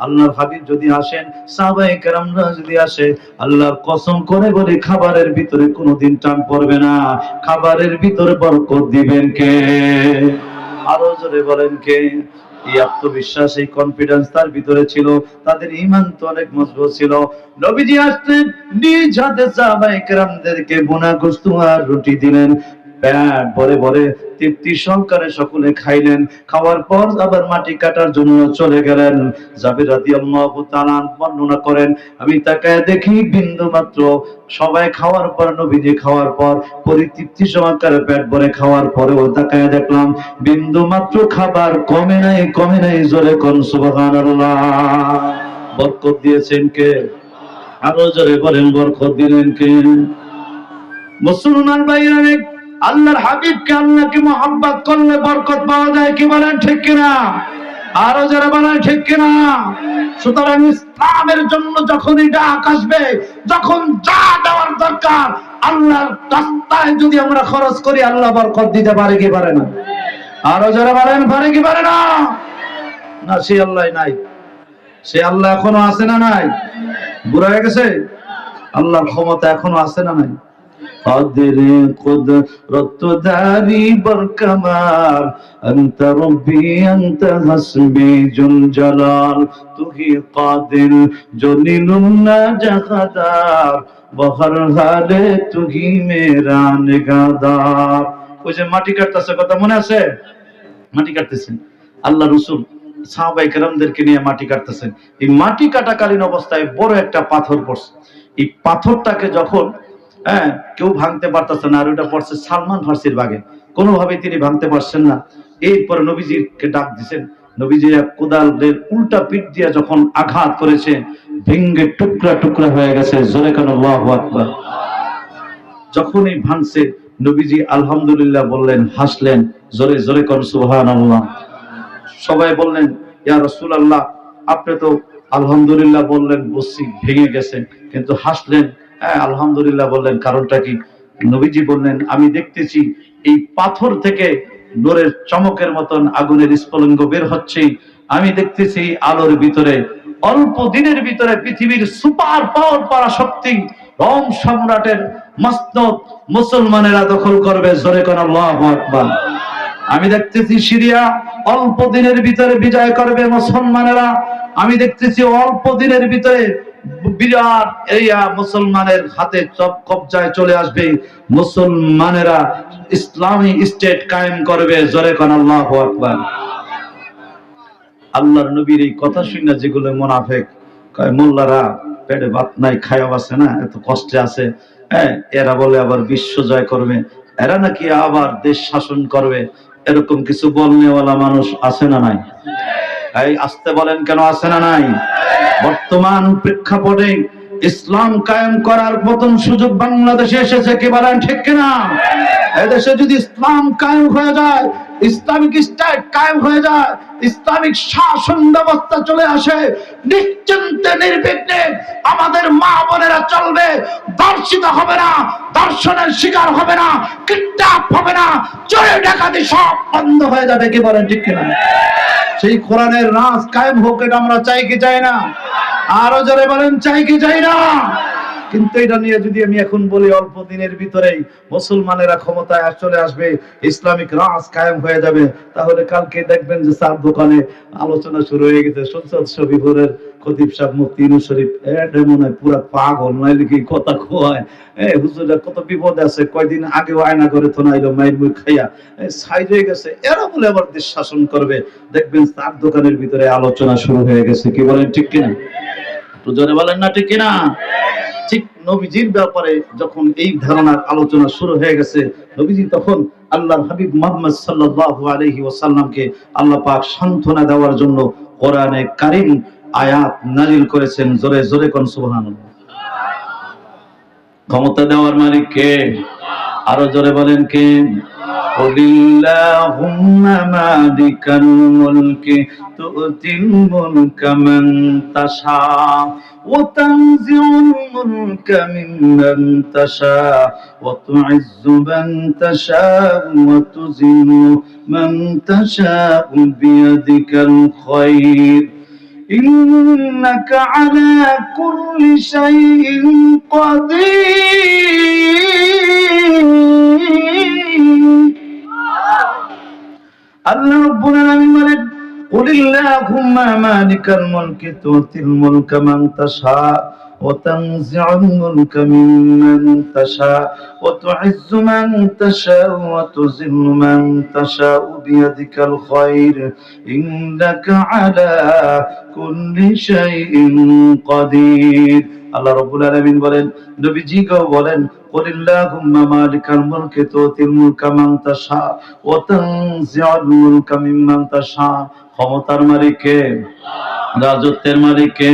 আল্লাহর হাবিব যদি আসেন, সাহাবায়ে কেরামরা যদি আসে, আল্লাহর কসম করে বলি খাবারের ভিতরে কোনোদিন টান পড়বে না, খাবারের ভিতরে বরকত দিবেন কে? আরো জোরে বলেন কে? এই আত্মবিশ্বাস, এই কনফিডেন্স তার ভিতরে ছিল। তাদের ঈমান তো অনেক মজবুত ছিল। নবীজি আসলেন, নিজ হাতে সাহাবায়ে কেরামদেরকে বোনা গোশত আর রুটি দিলেন। পেট ভরে ভরে তৃপ্তি সহকারে সকলে খাইলেন। খাওয়ার পর আবার মাটি কাটার জন্য চলে গেলেন। জাবের রাদিয়াল্লাহু তাআলা বর্ণনা করেন, আমি তাকায় দেখি বিন্দু মাত্র, সবাই খাওয়ার পর, নবীজি খাওয়ার পর পরিতৃপ্তি সহকারে পেট ভরে খাওয়ার পরেও তাকায় দেখলাম বিন্দু মাত্র খাবার কমে নাই। জোরে কোন সুবহানাল্লাহ। বরকত দিয়েছেন কে? আরো জোরে বলেন বরকত দিলেন কে? মুসলমান ভাইরা, আল্লাহর হাবিবকে, আল্লাহকে মহব্বত করলে বরকত পাওয়া যায়, কি বলেন ঠিক কিনা? আরো যারা বলেন ঠিক কিনা? সুতরাং ইসলামের জন্য যখনই ডাক আসবে, যখন যা দেওয়ার দরকার আল্লাহর রাস্তায় যদি আমরা খরচ করি, আল্লাহ বরকত দিতে পারে কি পারে না? আরো যারা বলেন পারে কি পারে না? না, সে আল্লাহ নাই। সে আল্লাহ এখনো আছে না নাই? বুড়া হয়ে গেছে? আল্লাহর ক্ষমতা এখনো আছে না নাই? قادر قدرت داري بركمال أنت ربي أنت حسبي جل جلال তুহি قادر جلیل ناجخدار বহর হালে তুহি মেরা নিগাদার। ওই যে মাটি কাটতেছে, কথা মনে আছে? মাটি কাটতেছেন আল্লাহ রাসূল সাহাবায়ে কেরামদেরকে নিয়ে মাটি কাটতেছেন। এই মাটি কাটাকালীন অবস্থায় বড় একটা পাথর পড়ছে। এই পাথরটাকে যখন কেউ ভাঙতে পারতেছে না, আর ওটা পড়ছে সালমান ফার্সির বাগে, কোনোভাবে তিনি ভাঙতে পারছেন না। এরপরে নবীজিকে ডাক দিয়েছেন। নবীজি কোদালের উল্টা পিঠ দিয়ে যখন আঘাত করেছে, ভেঙ্গে টুকরা টুকরা হয়ে গেছে। জোরে কেন আল্লাহু আকবার। যখনই ভাঙছে, নবীজি আলহামদুলিল্লাহ বললেন, হাসলেন। জোরে জোরে কোন সুবহানাল্লাহ। সবাই বললেন ইয়া রাসূলুল্লাহ, আপনি তো আলহামদুলিল্লাহ বললেন, বুঝছি ভেঙে গেছে, কিন্তু হাসলেন, আলহামদুলিল্লাহ বললেন, কারণটা কি? নবীজি বললেন, আমি দেখতেছি এই পাথর থেকে নূরের চমকের মতন আগুনের স্ফুলিঙ্গ বের হচ্ছে। আমি দেখতেছি আলোর ভিতরে অল্প দিনের ভিতরে পৃথিবীর সুপার পাওয়ার পরাশক্তি রোম সম্রাটের মসনদ মুসলমানেরা দখল করবে। জোরে কোন আল্লাহু আকবার। আমি দেখতেছি সিরিয়া অল্প দিনের ভিতরে বিজয় করবে মুসলমানেরা। আমি দেখতেছি অল্প দিনের ভিতরে বিরাট এরিয়া মুসলমানের হাতে কবজায় চলে আসবে। মুসলমানেরা ইসলামী স্টেট কায়েম করবে। জোরে কোন আল্লাহু আকবার। আল্লাহর নবীর এই কথা শুনে যেগুলো মুনাফিক কয় মোল্লারা পেটে ভাত নাই খায়া আছে না, এত কষ্টে আছে, হ্যাঁ এরা বলে আবার বিশ্ব জয় করবে, এরা নাকি আবার দেশ শাসন করবে, এরকম কিছু বলনেওয়ালা মানুষ আছে না নাই? এই আসতে বলেন কেন আছে না নাই? বর্তমান প্রেক্ষাপটে ইসলাম কায়েম করার মতন সুযোগ বাংলাদেশে এসেছে, কি বলেন ঠিক কিনা? এদেশে যদি ইসলাম কায়েম হয়ে যায়, ইসলামিক স্টেট কায়েম হয়ে যায়, ইসলামিক শাসন ব্যবস্থা চলে আসে, নিশ্চিন্তে নির্বিঘ্নে আমাদের মা বোনেরা চলবে, দর্শিত হবে না, দর্শনের শিকার হবে না, কিডন্যাপ হবে না, চোরে ডাকাতি সব বন্ধ হয়ে যাবে, কি বলেন ঠিক কিনা? সেই কোরআনের রাজ কায়েম হোক, এটা আমরা চাই কি চাই না? আরো জোরে বলেন চাই কি চাই না? কিন্তু এটা নিয়ে যদি আমি এখন বলি অল্প দিনের ভিতরেই মুসলমানেরা ক্ষমতায় চলে আসবে, ইসলামিক রাজ কায়েম হয়ে যাবে, তাহলে কালকে দেখবেন যে চার দোকানে আলোচনা শুরু হয়ে গেছে। সংসদ শরীফের খতিব সাহেব মুফতি ইউনূস শরীফ এটা মনে হয় পুরা পাগল, নাইলে কি কথা খোয়ায়, হুজুরা কত বিপদে আছে, কয়দিন আগেও আয়না করে তো নাইলো মাইর মুখ খাইয়া সাইড হয়ে গেছে, এরা বলে আবার দেশ শাসন করবে। দেখবেন চার দোকানের ভিতরে আলোচনা শুরু হয়ে গেছে, কি বলেন ঠিক কিনা? তো জোরে বলেন না ঠিক কিনা? ঠিক নবীজির ব্যাপারে যখন এই ধারণার আলোচনা শুরু হয়ে গেছে, নবীজি তখন আল্লাহর হাবিব মুহাম্মদ সাল্লাল্লাহু আলাইহি ওয়াসাল্লামকে আল্লাহ পাক সান্ত্বনা দেওয়ার জন্য কোরআনে কারীম আয়াত নাযিল করেছেন। জোরে জোরে কোন সুবহানাল্লাহ। ক্ষমতা দেওয়ার মালিক কে? আরো জোরে বলেন কে? কুলিল্লাহুম্মা মালিকাল মুলকি তু'তিল মুলকা মান তাশা ওয়া তানজিউল মুলকা মিম্মান তাশা ওয়া তু'ইজ্জু মান তাশা ওয়া তুযিল্লু মান তাশা বিয়াদিকাল খায়র ইন্নাকা আলা কুল্লি শাইইন কাদির। আল্লাহ রাব্বুল আলামিন বলেন, কুলিল্লাহুম্মা মালিকাল মুলকি তুতিল মুলকা মান তাশা ওয়া তানজিউল মুলকা মিম্মান তাশা ওয়া তু'ইজ্জু মান তাশা ওয়া তুযিল্লু মান তাশা বিয়াদিকাল খায়র ইন্নাকা আলা কুল্লি শাইইন কাদির। আল্লাহ রাব্বুল আলামিন বলেন, নবীজিকে বলেন, কুলিল্লাহুম্মা মালিকাল মুলকি তুতিল মুলকা মান তাশা ওয়া তানজিউল মুলকা মিম্মান তাশা। ক্ষমতার মালিক কে? রাজত্বের মালিক কে?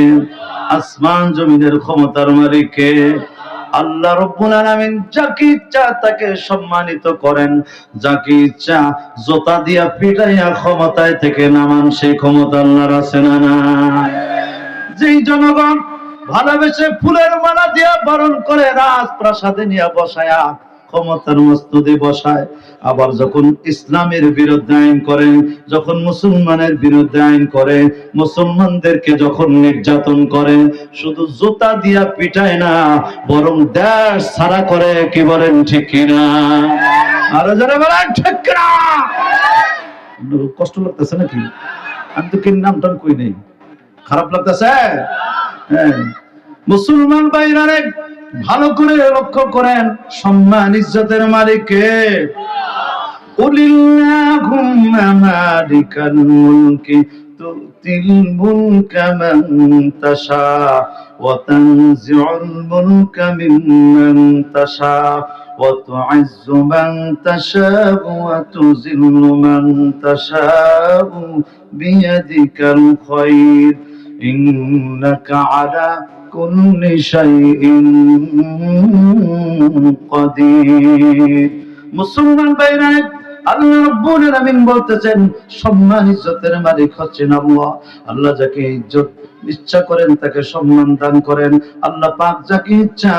আসমান জমিনের ক্ষমতার মালিক কে? আল্লাহ রাব্বুল আলামিন যাকে ইচ্ছা তাকে সম্মানিত করেন, যাকে ইচ্ছা জোতা দিয়া পিটাইয়া ক্ষমতায় থেকে নামান, সেই ক্ষমতা আল্লাহর আছে না নাই? যেই জনগণ ভালোবেসে ফুলের মালা দিয়া বরণ করে রাজপ্রাসাদে নিয়ে বসায়া ক্ষমতার মস্তদে বসায়, আবার যখন ইসলামের বিরুদ্ধে আইন করে, যখন মুসলমানের বিরুদ্ধে আইন করে, মুসলমানদেরকে যখন নির্যাতন করে, শুধু জুতা দিয়া পিটায় না, বরং দেশ ছাড়া করে, কি বলেন ঠিক কিনা? আরো যারা বলেন ঠিক কিনা? কষ্ট লাগতেছে নাকি? আমি তো কি নাম টাম কই নেই, খারাপ লাগতেছে? হ্যাঁ, মুসলমান ভাইরা ভালো করে লক্ষ্য করেন, সম্মান ইজ্জতের মালিক কে? কুলিল্লাহুম্মা মালিকাল মুলকি তুতিল মুলকা মান তাশা ওয়া তানজিউল মুলকা মিম্মান তাশা ওয়া তু'ইজ্জু মান তাশা ওয়া তুযিল্লু মান তাশা বিয়াদিকাল খায়র ইন্নাকা আলা কুল্লি শাইইন কাদির। মুসলমান ভাইরা, আল্লাহ রাব্বুল আলামিন বলতেছেন, সম্মান ইজ্জতের মালিক হচ্ছেন আল্লাহ। আল্লাহ যাকে ইজ্জত ইচ্ছা করেন তাকে সম্মান দান করেন, আল্লাহ পাক যাকে ইচ্ছা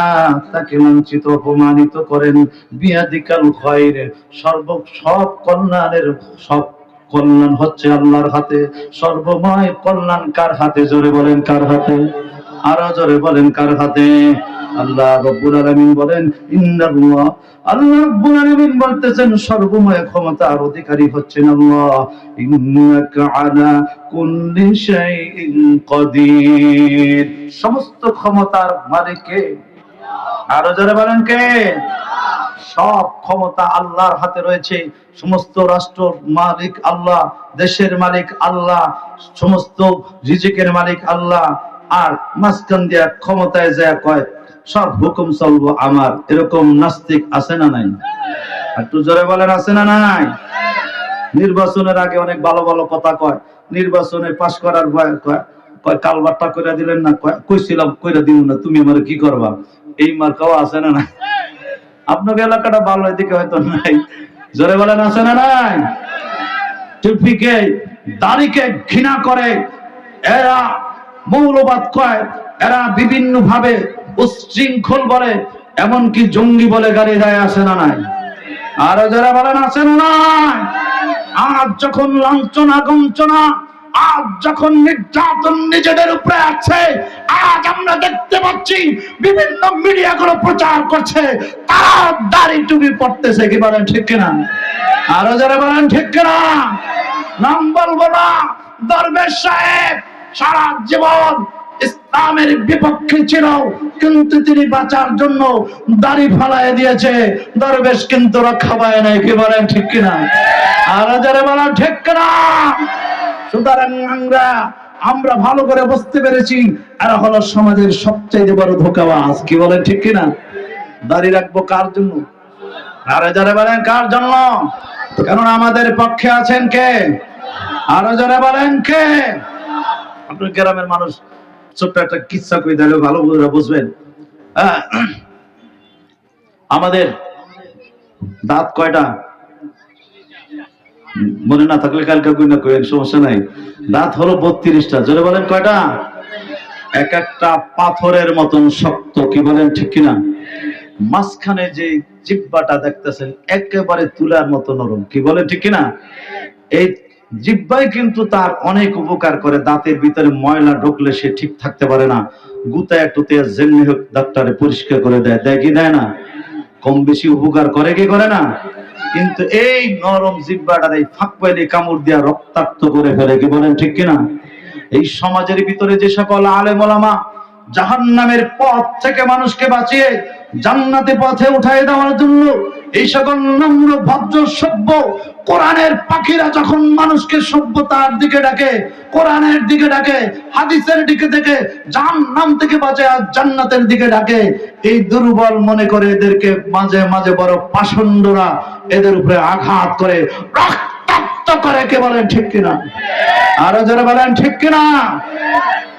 তাকে লাঞ্ছিত অপমানিত করেন। বিয়াদিকাল খায়র, সব কল্যাণের সব কল্যাণ হচ্ছে আল্লাহর হাতে। সর্বময় কল্যাণ কার হাতে? জোরে বলেন কার হাতে? আরো জোরে বলেন কার হাতে? আল্লাহ রাব্বুল আলামিন বলেন, ইন্নাল্লাহ, আল্লাহ রাব্বুল আলামিন বলতেছেন, সর্বময় ক্ষমতার অধিকারী হচ্ছেন আল্লাহ। ইন্নাকা আলা কুল্লি শাইইন কাদির, সমস্ত ক্ষমতার মালিক কে? আরো জোরে বলেন কে? সব ক্ষমতা আল্লাহর হাতে রয়েছে। সমস্ত রাষ্ট্র মালিক আল্লাহ, দেশের মালিক আল্লাহ, সমস্ত রিজিকের মালিক আল্লাহ। আর মাঝখান দিয়া ক্ষমতায় যায় কয় সব হুকুম চলবো আমার, এরকম নাস্তিক আছে না নাই? একটু জোরে বলেন, আছে না নাই? নির্বাচনের আগে অনেক ভালো ভালো কথা কয়, নির্বাচনে পাশ করার ভয় কয় কালবারটা কইরা দিলেন না, কইছিলাম কইরা দিব না, তুমি আমারে কি করবা? এই মার্কাও আছে না নাই? আপনাদের এলাকাটা ভালো, এদিকে হয়তো নাই। জোরে বলেন, আছে না নাই? টুপিকে দাড়িকে ঘৃণা করে, এরা মৌলবাদ কয়, এরা বিভিন্ন ভাবে উচ্ছৃঙ্খল বলে, এমনকি জঙ্গি বলে গালি দেয়, আছে না নাই? আরো যারা বলেন, আছে না নাই? আজ যখন লাঞ্ছনা গঞ্চনা, আজ যখন নির্যাতন নিজেদের উপরে আছে, আজ আমরা দেখতে পাচ্ছি বিভিন্ন মিডিয়া গুলো প্রচার করছে তারা দাড়ি টুপি পড়তেছে, কি বলেন ঠিক কিনা? আরো যারা বলেন ঠিক কিনা? নাম বলবো না। দরবেশ সাহেব সারা জীবন ইসলামের বিপক্ষে ছিল, কিন্তু তিনি বাঁচার জন্য দাড়ি ফালায় দিয়েছে। দরবেশ কিন্তু রক্ষা পায় নাই, কি বলেন ঠিক কিনা? আর যারা বলেন ঠিক কিনা? সুতরাং আমরা ভালো করে বুঝতে পেরেছি এরা হলো সমাজের সবচেয়ে বড় ধোঁকাবাজ, কি বলেন ঠিক কিনা? দাড়ি রাখবো কার জন্য? আর যারা বলেন কার জন্য? কারণ আমাদের পক্ষে আছেন কে? আরো যারা বলেন কে? আপনার গ্রামের মানুষ ছোট্ট একটা কিচ্ছা কই দিলে ভালো করে বুঝবেন। আমাদের দাঁত কয়টা? মনে না থাকলে কালকে কই না কইেন, সমস্যা নাই। দাঁত হলো 32টা। জোরে বলেন কয়টা? এক একটা পাথরের মতন শক্ত, কি বলেন ঠিক কিনা? মাঝখানে যে জিহ্বাটা দেখতেছেন একেবারে তুলার মতো নরম, কি বলেন ঠিক কিনা? এই জিহ্বাই কিন্তু তার অনেক উপকার করে। দাঁতের ভিতরে ময়লা ঢুকলে সে ঠিক থাকতে পারে না, গুতায় টুতে যেমনি হোক দাঁতটারে পরিষ্কার করে দেয়, দেয় কি দেয় না? কম বেশি উপকার করে কি করে না? কিন্তু এই নরম জিহ্বাটার এই ফাঁক পাইলে কামড় দিয়া রক্তাক্ত করে ফেলে, কি বলেন ঠিক কিনা? এই সমাজের ভিতরে যে সকল আলেম ওলামা জাহান্নামের পথ থেকে মানুষকে বাঁচিয়ে জান্নাতের পথে উঠাই দেওয়ার জন্য এই সকল নম্র ভদ্র সভ্য কোরআনের পাখিরা যখন মানুষকে সভ্যতার দিকে ডাকে, কোরআনের দিকে ডাকে, হাদিসের দিকে থেকে, জাহান্নাম থেকে বাঁচে আর জান্নাতের দিকে ডাকে, এই দুর্বল মনে করে এদেরকে মাঝে মাঝে বড় পাষণ্ডরা এদের উপরে আঘাত করে রক্তাক্ত করে, কে বলেন ঠিক কিনা? আরো যারা বলেন ঠিক কিনা?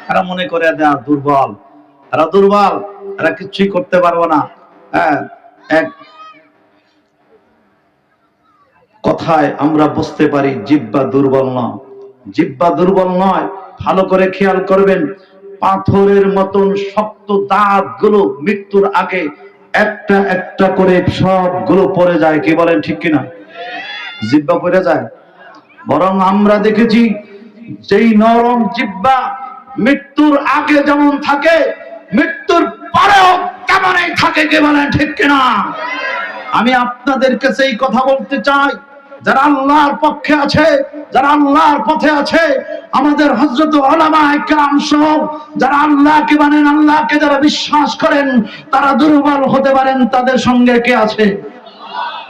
এরা মনে করে এরা দুর্বল, এরা দুর্বল, এরা কিছুই করতে পারবো না। হ্যাঁ, এক কথায় আমরা বুঝতে পারি জিহ্বা দুর্বল নয়, জিহ্বা দুর্বল নয়। ভালো করে খেয়াল করবেন, পাথরের মতন শক্ত দাঁত গুলো মৃত্যুর আগে একটা একটা করে সবগুলো পড়ে যায়, কি বলেন ঠিক কিনা? জিহ্বা পড়ে যায়। বরং আমরা দেখেছি যেই নরম জিহ্বা মৃত্যুর আগে যেমন থাকে, মৃত্যুর পরেও তেমনই থাকে, কে বলেন ঠিক কিনা? আমি আপনাদের কাছে এই কথা বলতে চাই, যারা আল্লাহর পক্ষে আছে, যারা আল্লাহর পথে আছে, আমাদের হযরত উলামায়ে কেরাম সহ যারা আল্লাহকে মানেন, আল্লাহকে যারা বিশ্বাস করেন, তারা দুর্বল হতে পারেন, তাদের সঙ্গে কে আছে?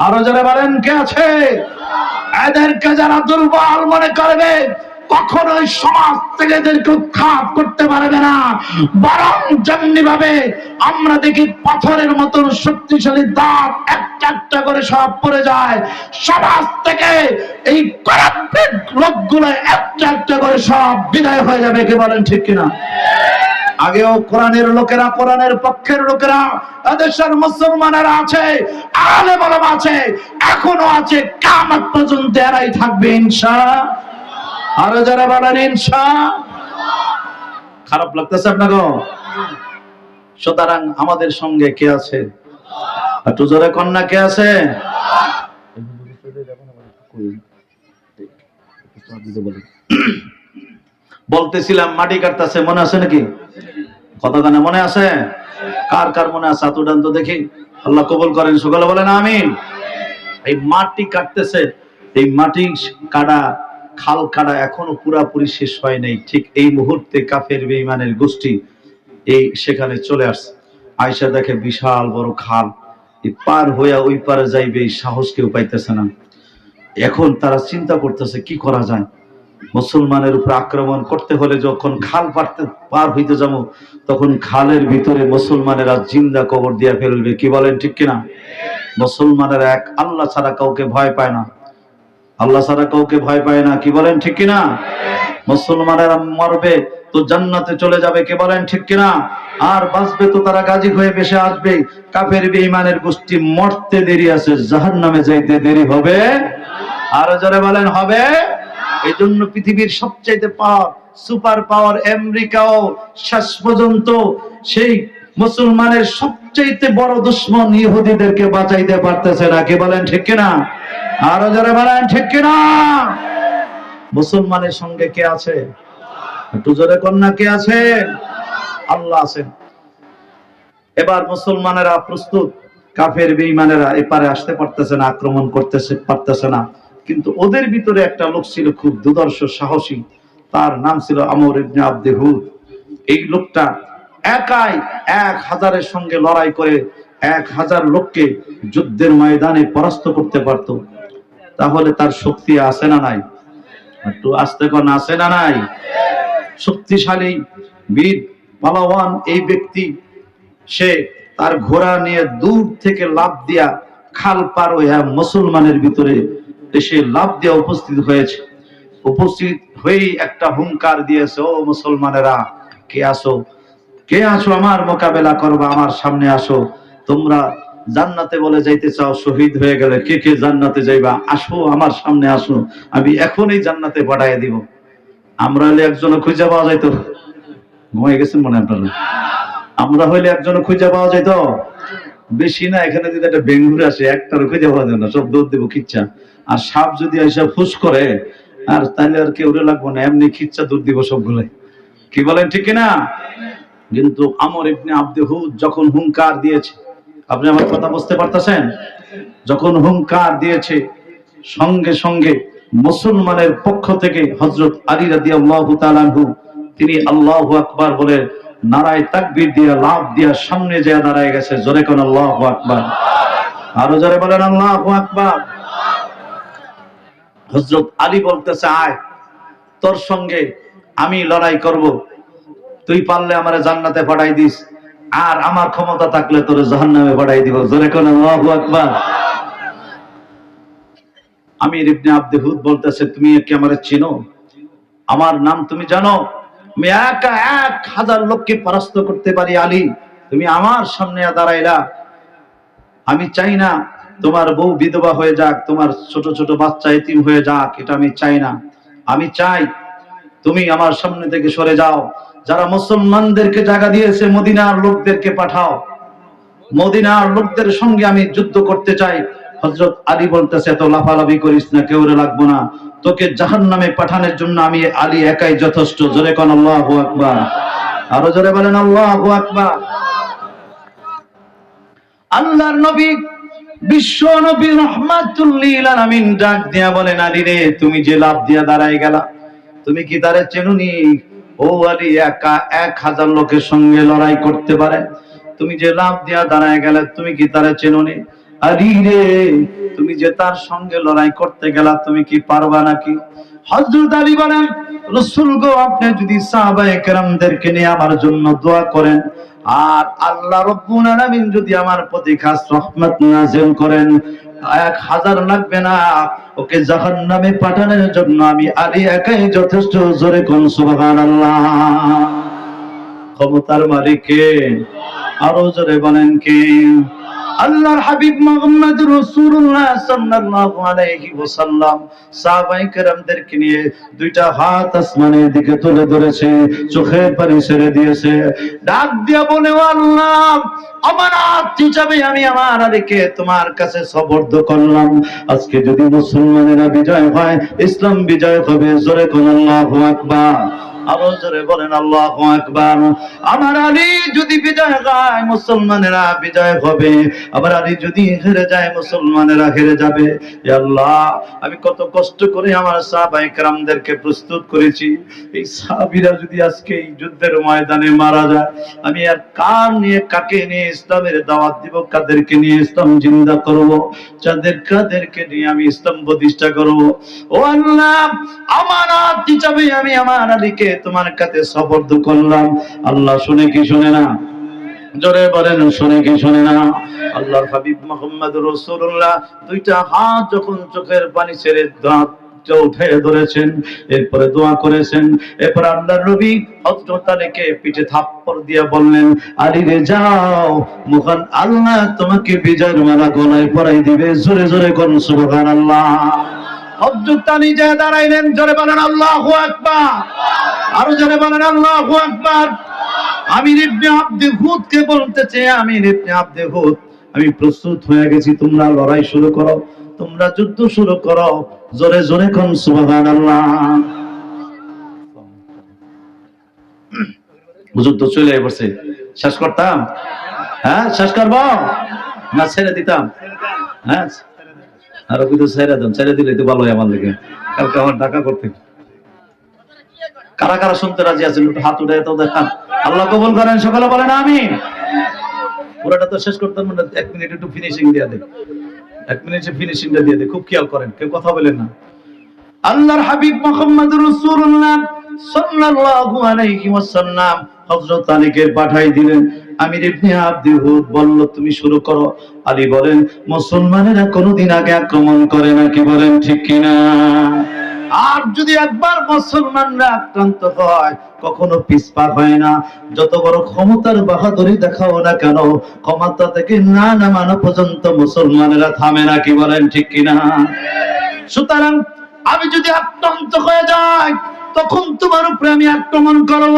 আরো যারা বলেন কে আছে? এদেরকে যারা দুর্বল মনে করবে কখনোই সমাজ থেকে এদেরকে উৎখাত করতে পারবে না। বরং যেমনি ভাবে আমরা দেখি পাথরের মতন শক্তিশালী দাঁত একটা একটা করে সব পড়ে যায়, সমাজ থেকে এই করাপ্টেড লোকগুলো একটা একটা করে সব বিদায় হয়ে যাবে, কে বলেন ঠিক কিনা? আগেও কোরআনের লোকেরা, কোরআনের পক্ষের লোকেরা, এদেশের মুসলমানেরা আছে, আলেম ওলামা আছে, এখনো আছে, কিয়ামত পর্যন্ত এরাই থাকবে ইনশাআল্লাহ। আরো যারা বলেন ইনশাআল্লাহ। খারাপ লাগতেছে আপনাকে? সুতরাং আমাদের সঙ্গে কে আছে? একটু জোরে কন্যা কে আছে? বলতেছিলাম মাটি কাটতেছে, মনে আছে নাকি? কথা কানে মনে আছে? কার কার মনে আছে? হাত উঠান তো দেখি। আল্লাহ কবুল করেন, সকলে বলেন আমিন। এই মাটি কাটতেছে, এই মাটি কাটা, খাল কাটা এখনো পুরাপুরি শেষ হয় নাই। ঠিক এই মুহূর্তে কাফের বেঈমানের গোষ্ঠী এই সেখানে চলে আসছে, আয়েশা দেখে বিশাল বড় খাল, এই পার হইয়া ওই পারে যাইবে এই সাহস কেউ পাইতেছে না। এখন তারা চিন্তা করতেছে কি করা যায়। মুসলমানের উপর আক্রমণ করতে হলে যখন খাল পার হইতে যাবো, তখন খালের ভিতরে মুসলমানেরা জিন্দা কবর দিয়া ফেলবে। কি বলেন ঠিক কিনা? মুসলমানেরা এক আল্লাহ ছাড়া কাউকে ভয় পায় না, আল্লাহ ছাড়া কাউকে ভয় পায় না। কি বলেন ঠিক কিনা? মুসলমানেরা মরবে তো জান্নাতে চলে যাবে। কে বলেন ঠিক কিনা? আর বাঁচবে তো তারা গাজী হয়ে বেশে আসবে। কাফের বেঈমানের গোষ্ঠী মরতে দেরি আছে, জাহান্নামে যাইতে দেরি হবে। আর যারা বলেন হবে। এই জন্য পৃথিবীর সবচাইতে সুপার পাওয়ার আমেরিকাও শেষ পর্যন্ত সেই মুসলমানের সবচাইতে বড় দুশমন ইহুদিদেরকে বাঁচাইতে পারতেছে না। কে বলেন ঠিক কিনা? আর যারা বলেন ঠিক কিনা? মুসলমানের সঙ্গে কে আছে? একটু জোরে কন্যা কে আছে? আল্লাহ আছেন। এবার মুসলমানেরা প্রস্তুত, কাফের বেঈমানেরা এপারে আসতে পারতেছে না, আক্রমণ করতেছে পারতেছে না। কিন্তু ওদের ভিতরে একটা লোক ছিল খুব দুর্ধর্ষ সাহসী, তার নাম ছিল আমর ইবনে আব্দে হুদ। এই লোকটা একাই 1000-এর সঙ্গে লড়াই করে 1000 লোককে যুদ্ধের ময়দানে পরাস্ত করতে পারত। তাহলে তার শক্তি আছে না নাই? একটু আস্তে কোন আছে না নাই? শক্তিশালী বীর পালাওয়ান এই ব্যক্তি, সে তার ঘোড়া নিয়ে দূর থেকে লাফ দিয়া খাল পার হইয়া মুসলমানের ভিতরে এসে লাফ দিয়া উপস্থিত হয়েছে। উপস্থিত হয়েই একটা হুঙ্কার দিয়েছে, ও মুসলমানেরা, কে আসো, কে আসো আমার মোকাবেলা করবা, আমার সামনে আসো। তোমরা জান্নাতে বলে যাইতে চাও, শহীদ হয়ে গেলে কে কে জান্নাতে যাইবা, আসো আমার সামনে আসো, আমি এখনই জান্নাতে পাঠাইয়া দিব। আমরা হলে একজনও খুঁজে পাওয়া যাইতো, ঘুমাই গেছেন মনে আপনারা? আমরা হইলে একজনও খুঁজে পাওয়া যেত বেশি না। এখানে যদি একটা বেঙ্গুর আসে, একটারও খুঁজে পাওয়া যায় না, সব দৌড় দেবো খিচ্ছা। আর সাপ যদি এসে ফুস করে, আর তাহলে আর কেউ লাগবো না, এমনি খিচ্ছা দৌড় দিব সবগুলো। কি বলেন ঠিক কিনা? কিন্তু আমর ইবনে আব্দে হুদ যখন হুঙ্কার দিয়েছে, আপনি আমার কথা বুঝতে পারতেছেন? যখন হুঙ্কার দিয়েছে, সঙ্গে সঙ্গে মুসলমানের পক্ষ থেকে হযরত আলী রাদিয়াল্লাহু তাআলা আনহু, তিনি আল্লাহু আকবার বলে নারায়ে তাকবীর দিয়ে লাফ দিয়ে সামনে যায় দাঁড়ায় গেছে। জোরে কোন আল্লাহু আকবার। আরো জোরে বলেন আল্লাহু আকবার। হযরত আলী বলতেছে, আয় তোর সঙ্গে আমি লড়াই করব, তুই পারলে আমারে জান্নাতে পাঠাই দিস, আর আমার ক্ষমতা থাকলে তোর জাহান্নামে পাঠাই দিব। জোরে কোন আল্লাহু আকবার। আমির ইবনে আব্দে হুদ বলতেছে, তুমি কি আমারে চিনো? আমার নাম তুমি জানো? আমি একা 1000 লোককে পরাস্ত করতে পারি। আলী, তুমি আমার সামনে দাঁড়াইলা, আমি চাই না তোমার বউ বিধবা হয়ে যাক, তোমার ছোট ছোট বাচ্চা এতিম হয়ে যাক, এটা আমি চাই না। আমি চাই তুমি আমার সামনে থেকে সরে যাও। যারা মুসলমানদেরকে জায়গা দিয়েছে, মদিনার লোকদেরকে পাঠাও, মদিনার লোকদের সঙ্গে আমি যুদ্ধ করতে চাই। হযরত আলী বলতেছে, এত লাফালাফি করিস না, কেউ লাগবো না, তোকে জাহান্নামে পাঠানোর জন্য আমি আলী একাই যথেষ্ট। জোরে কোন আল্লাহু আকবার। আরো জোরে বলেন আল্লাহু আকবার। আল্লাহর নবী, বিশ্ব নবী রাহমাতুল লিল আলামিন ডাক দিয়া বলেন, আলী রে, তুমি যে লাফ দিয়া দাঁড়ায় গেলা, তুমি কি তারে চেনুনি? ও আলী, একা 1000 লোকের সঙ্গে লড়াই করতে পারে, তুমি যে লাফ দিয়া দাঁড়ায় গেলে, তুমি কি তারে চেনুনি? আলী রে, তুমি যে তার সঙ্গে লড়াই করতে গেলা, তুমি কি পারবা নাকি? হযরত আলী বলেন, রাসূল গো, আপনি যদি সাহাবায়ে কেরামদেরকে নিয়ে আমার জন্য দোয়া করেন, আর আল্লাহ রাব্বুল আলামিন যদি আমার প্রতি খাস রহমত নাযিল করেন, 1000 লাগবে না, ওকে জাহান্নামে পাঠানোর জন্য আমি আলী একাই যথেষ্ট। জোরে কোন সুবহানাল্লাহ। ক্ষমতার মালিক কে? আরো জোরে বলেন কে? আল্লাহর হাবিব মুহাম্মদ রাসূলুল্লাহ সাল্লাল্লাহু আলাইহি ওয়াসাল্লাম সাহাবায়ে কেরামদেরকে নিয়ে দুইটা হাত আসমানের দিকে তুলে ধরেছে, চোখের পানি ছেড়ে দিয়েছে, ডাক দিয়া বলে, আল্লাহ, আমানত হিসাবে আমি আমার আলীকে তোমার কাছে সুপর্দ করলাম। আজকে যদি মুসলমানেরা বিজয় হয়, ইসলাম বিজয় হবে। জোরে কোন আল্লাহু আকবার। আরো জোরে বলেন আল্লাহু আকবার। আমার আলী যদি বিজয় গায় মুসলমানেরা বিজয় হবে, আমার আলী যদি হেরে যায় মুসলমানেরা হেরে যাবে। ইয়া আল্লাহ, আমি কত কষ্ট করে আমার সাহাবায়ে কেরামদেরকে প্রস্তুত করেছি, এই সাহাবীরা যদি আজকে এই যুদ্ধের ময়দানে মারা যায়, আমি আর কাকে নিয়ে ইসলামের দাওয়াত দিব, কাদেরকে নিয়ে ইসলাম জিন্দা করব, কাদেরকে নিয়ে আমি ইসলাম প্রতিষ্ঠা করব। ও আল্লাহ, আমানত হিসাবে আমি আমার আলীকে তোমার কাছে সুপর্দ করলাম। আল্লাহ শুনে কি শুনে না? জোরে বলেন শুনে কি শুনে না? আল্লাহর হাবিব মুহাম্মদুর রাসূলুল্লাহ দুইটা হাত যখন চোখের পানি ছেড়ে দাঁত উঠে ধরেছেন, এরপরে দোয়া করেছেন, এরপর আল্লাহর নবী হযরত আলীকে পিঠে থাপ্পড় দিয়ে বললেন, আলী রে যাও, মহান আল্লাহ তোমাকে বিজয়ের মালা গলায় পরাই দিবে। জোরে জোরে কোন সুবহানাল্লাহ। হযরত আলী যায় দাঁড়াইলেন, জোরে বলেন আল্লাহু আকবার। আরো জোরে বলেন আল্লাহু আকবার। আমির ইবনে আব্দে হুদ কে বলতেছে, আমির ইবনে আব্দে হুদ, আমি প্রস্তুত হয়ে গেছি, তোমরা লড়াই শুরু করো, তোমরা যুদ্ধ শুরু করো। জোরে জোরে কোন সুবহানাল্লাহ। হুজুর তো চলে পড়ছে, শেষ করতাম? হ্যাঁ শেষ করব না ছেড়ে দিতাম? হ্যাঁ আর কিন্তু ছেড়ে দিলে তো ভালো হয় আমার লেগে, কালকে আমার ঢাকা করতে। কারা কারা শুনতে রাজি আছেন একটু হাত উঠে তো দেখান। আল্লাহ কবুল করেন, সকালে বলেন আমিন। পুরোটা তো শেষ করতাম না, 1 মিনিট একটু ফিনিশিং দিয়ে দেন, 1 মিনিটে ফিনিশিংটা দিয়ে দেন, খুব খেয়াল করেন, কেউ কথা বলেন না। আল্লাহর হাবিব মুহাম্মদুর রাসূলুল্লাহ সাল্লাল্লাহু আলাইহি ওয়াসাল্লাম হযরত আলীকে পাঠাই দিলেন। আমির ইবনে আব্দে হুদ বলল, তুমি শুরু করো। আলী বলেন, মুসলমানেরা কোনদিন আগে আক্রমণ করে না, কি বলেন ঠিক কিনা? আর যদি একবার মুসলমানরা আক্রান্ত হয়, কখনো পিছপা হয় না। যত বড় ক্ষমতার বাহাদুরি দেখাও না কেন, ক্ষমতা থেকে না নামানো পর্যন্ত মুসলমানেরা থামে না, কি বলেন ঠিক কিনা? সুতরাং আমি যদি আক্রান্ত হয়ে যাই, তখন তোমার উপরে আমি আক্রমণ করব।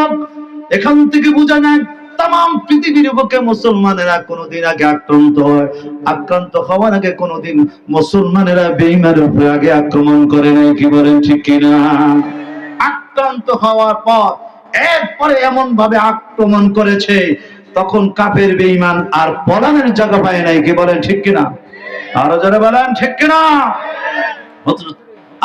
এখান থেকে বোঝা যায় তাম পৃথিবীর বুকে মুসলমানেরা কোনদিন আগে আক্রান্ত হওয়ার আগে কোনদিন মুসলমানেরা বেঈমানের উপরে আগে আক্রমণ করে নাই, কি বলেন ঠিক কিনা? আক্রান্ত হওয়ার পর এরপরে এমন ভাবে আক্রমণ করেছে, তখন কাফের বেঈমান আর পলানের জায়গা পায় নাই, কি বলেন ঠিক কিনা? আরো যারা বলেন ঠিক কিনা? হযরত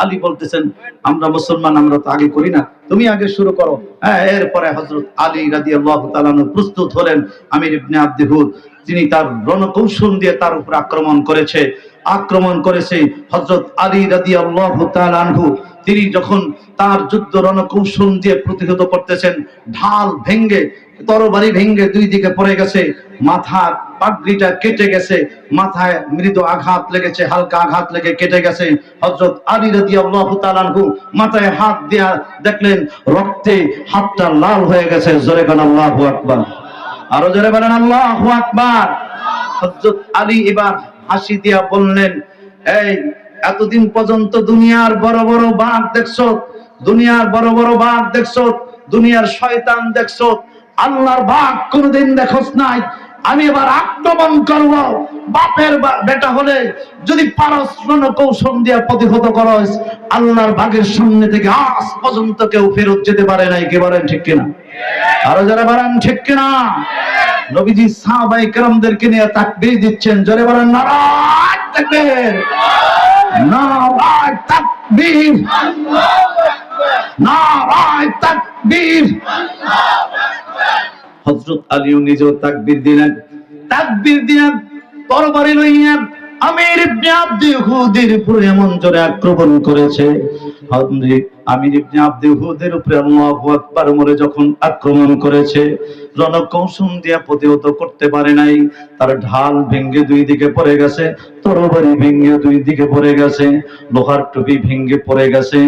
আলী বলতেছেন, আমরা মুসলমান, আমরা তো আগে করি না, তুমি আগে শুরু করো। হ্যাঁ, এরপরে হযরত আলী রাদিয়াল্লাহু তাআলা প্রস্তুত হলেন। আমির ইবনে আব্দে হুদ, যিনি তার রণকৌশল দিয়ে তার উপর আক্রমণ করেছে হযরত আলী রাদিয়াল্লাহু তাআলা আনহু। তিনি যখন তার যুদ্ধ রণকৌশল দিয়ে প্রতিহত করতেছেন, ঢাল ভেঙ্গে, তরবারি ভেঙ্গে দুই দিকে পড়ে গেছে, মাথার পাগড়িটা কেটে গেছে, মাথায় মৃদু আঘাত লেগেছে, হালকা আঘাত লেগে কেটে গেছে। হযরত আলী রাদিয়াল্লাহু তাআলা আনহু মাথায় হাত দিয়া দেখলেন রক্তে হাতটা লাল হয়ে গেছে। জোরে বলেন আল্লাহু আকবার। আরো জোরে বলেন আল্লাহু আকবার। হযরত আলী এবার হাসি দিয়া বললেন, এই এতদিন পর্যন্ত দুনিয়ার বড় বড় বাঘ দেখছো, দুনিয়ার শয়তান দেখছো, আল্লাহর বাঘ কোনদিন দেখোস নাই। আমি এবার আক্রমণ করব। বাপের বেটা হলে যদি পারস কৌশল দিয়ে প্রতিহত করস, আল্লাহর বাঘের সামনে থেকে আজ পর্যন্ত কেউ ফেরত যেতে পারে নাই, কি বলেন ঠিক কিনা? আরো যারা বলেন ঠিক কিনা? নবীজি সাহাবায়ে কেরামদেরকে নিয়ে তাকবীর দিচ্ছেন, জোরে বলেন নারায়ে তাকবীর, নারায়ে তাকবীর, নারায়ে তাকবীর। হযরত আলী নিজেও তাকবীর দিলেন, তরবারি লইয়া আমির ইবনে আব্দে হুদের উপরে এমন জোরে আক্রমণ করেছে। আমির ইবনে আব্দে হুদের উপরে আল্লাহু আকবার বলে যখন আক্রমণ করেছে, রণকৌশল দিয়ে প্রতিহত করতে পারে নাই। তার ঢাল ভেঙ্গে দুই দিকে পড়ে গেছে, তরবারি ভেঙ্গে দুই দিকে পড়ে গেছে, লোহার টুপি ভেঙ্গে পড়ে গেছে,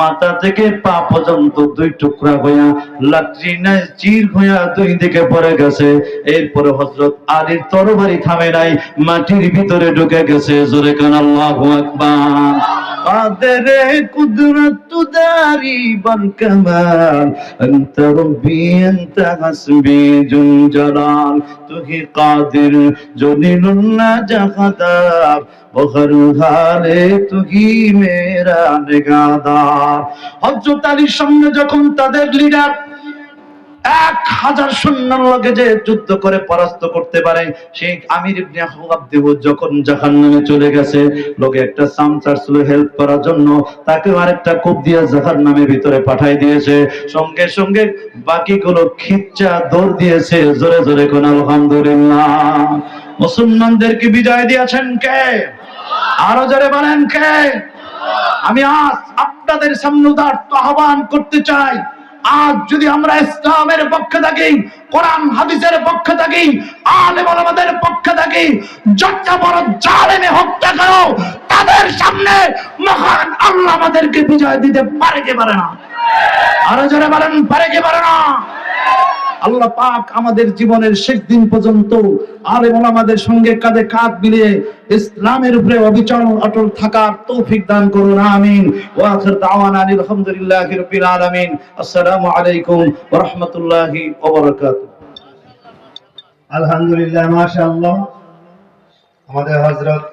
মাথা থেকে পা পর্যন্ত দুই টুকরা হইয়া লাট্রিনায় চির হইয়া দুই দিকে পড়ে গেছে। এরপরে হযরত আলীর তরবারি থামে নাই, মাটির ভিতরে ঢুকে গেছে। জোরে কান আল্লাহু আকবার। কাদেরে কুদরত দারি বল কামাল, আনতা রব্বি আনতা হাসবি জুল জালাল, তুহি কাদির জলিলুল্লাহ জাহাদার और हर हाले तू ही मेरा निगाहदार। হযরত আলীর সামনে যখন তাদের লিডার 1000 সৈন্যের লগে যে যুদ্ধ করে পরাস্ত করতে পারে, সেই আমির ইবনে আবদেহ যখন জাহান্নামে চলে গেছে, লোকে একটা সামচার ছিল হেল্প করার জন্য, তাকে আরেকটা কোপ দিয়ে জাহান্নামের ভিতরে পাঠাই দিয়েছে। সঙ্গে সঙ্গে বাকিগুলো খিচ্চা দৌড় দিয়েছে। জোরে জোরে কোন আলহামদুলিল্লাহ। মুসলমানদেরকে বিজয় দিয়েছেন কে? আরো জোরে বলেন কে? আমি আজ আপনাদের সামনে উদাত্ত আহ্বান করতে চাই, আজ যদি আমরা ইসলামের পক্ষে থাকি, কোরআন হাদিসের পক্ষে থাকি, আলেম ওলামাদের পক্ষে থাকি, যত বড় জালেমে হোক না কেন, তাদের সামনে মহান আল্লাহ আমাদেরকে বিজয় দিতে পারে কি পারে না? আরো জোরে বলেন, পারে কি পারে না? আল্লাহ পাক আমাদের জীবনের শেষ দিন পর্যন্ত আলেম ওলামাদের সঙ্গে কাঁধে কাঁধ মিলিয়ে ইসলামের উপরে অবিচল অটল থাকার তৌফিক দান করুন, আমিন। ওয়া আখির দাওয়ানা আলহামদুলিল্লাহি রাব্বিল আলামিন। আসসালামু আলাইকুম ওয়া রাহমাতুল্লাহি ওয়া বারাকাতুহু। আলহামদুলিল্লাহ, মাশাআল্লাহ। আমাদের হযরত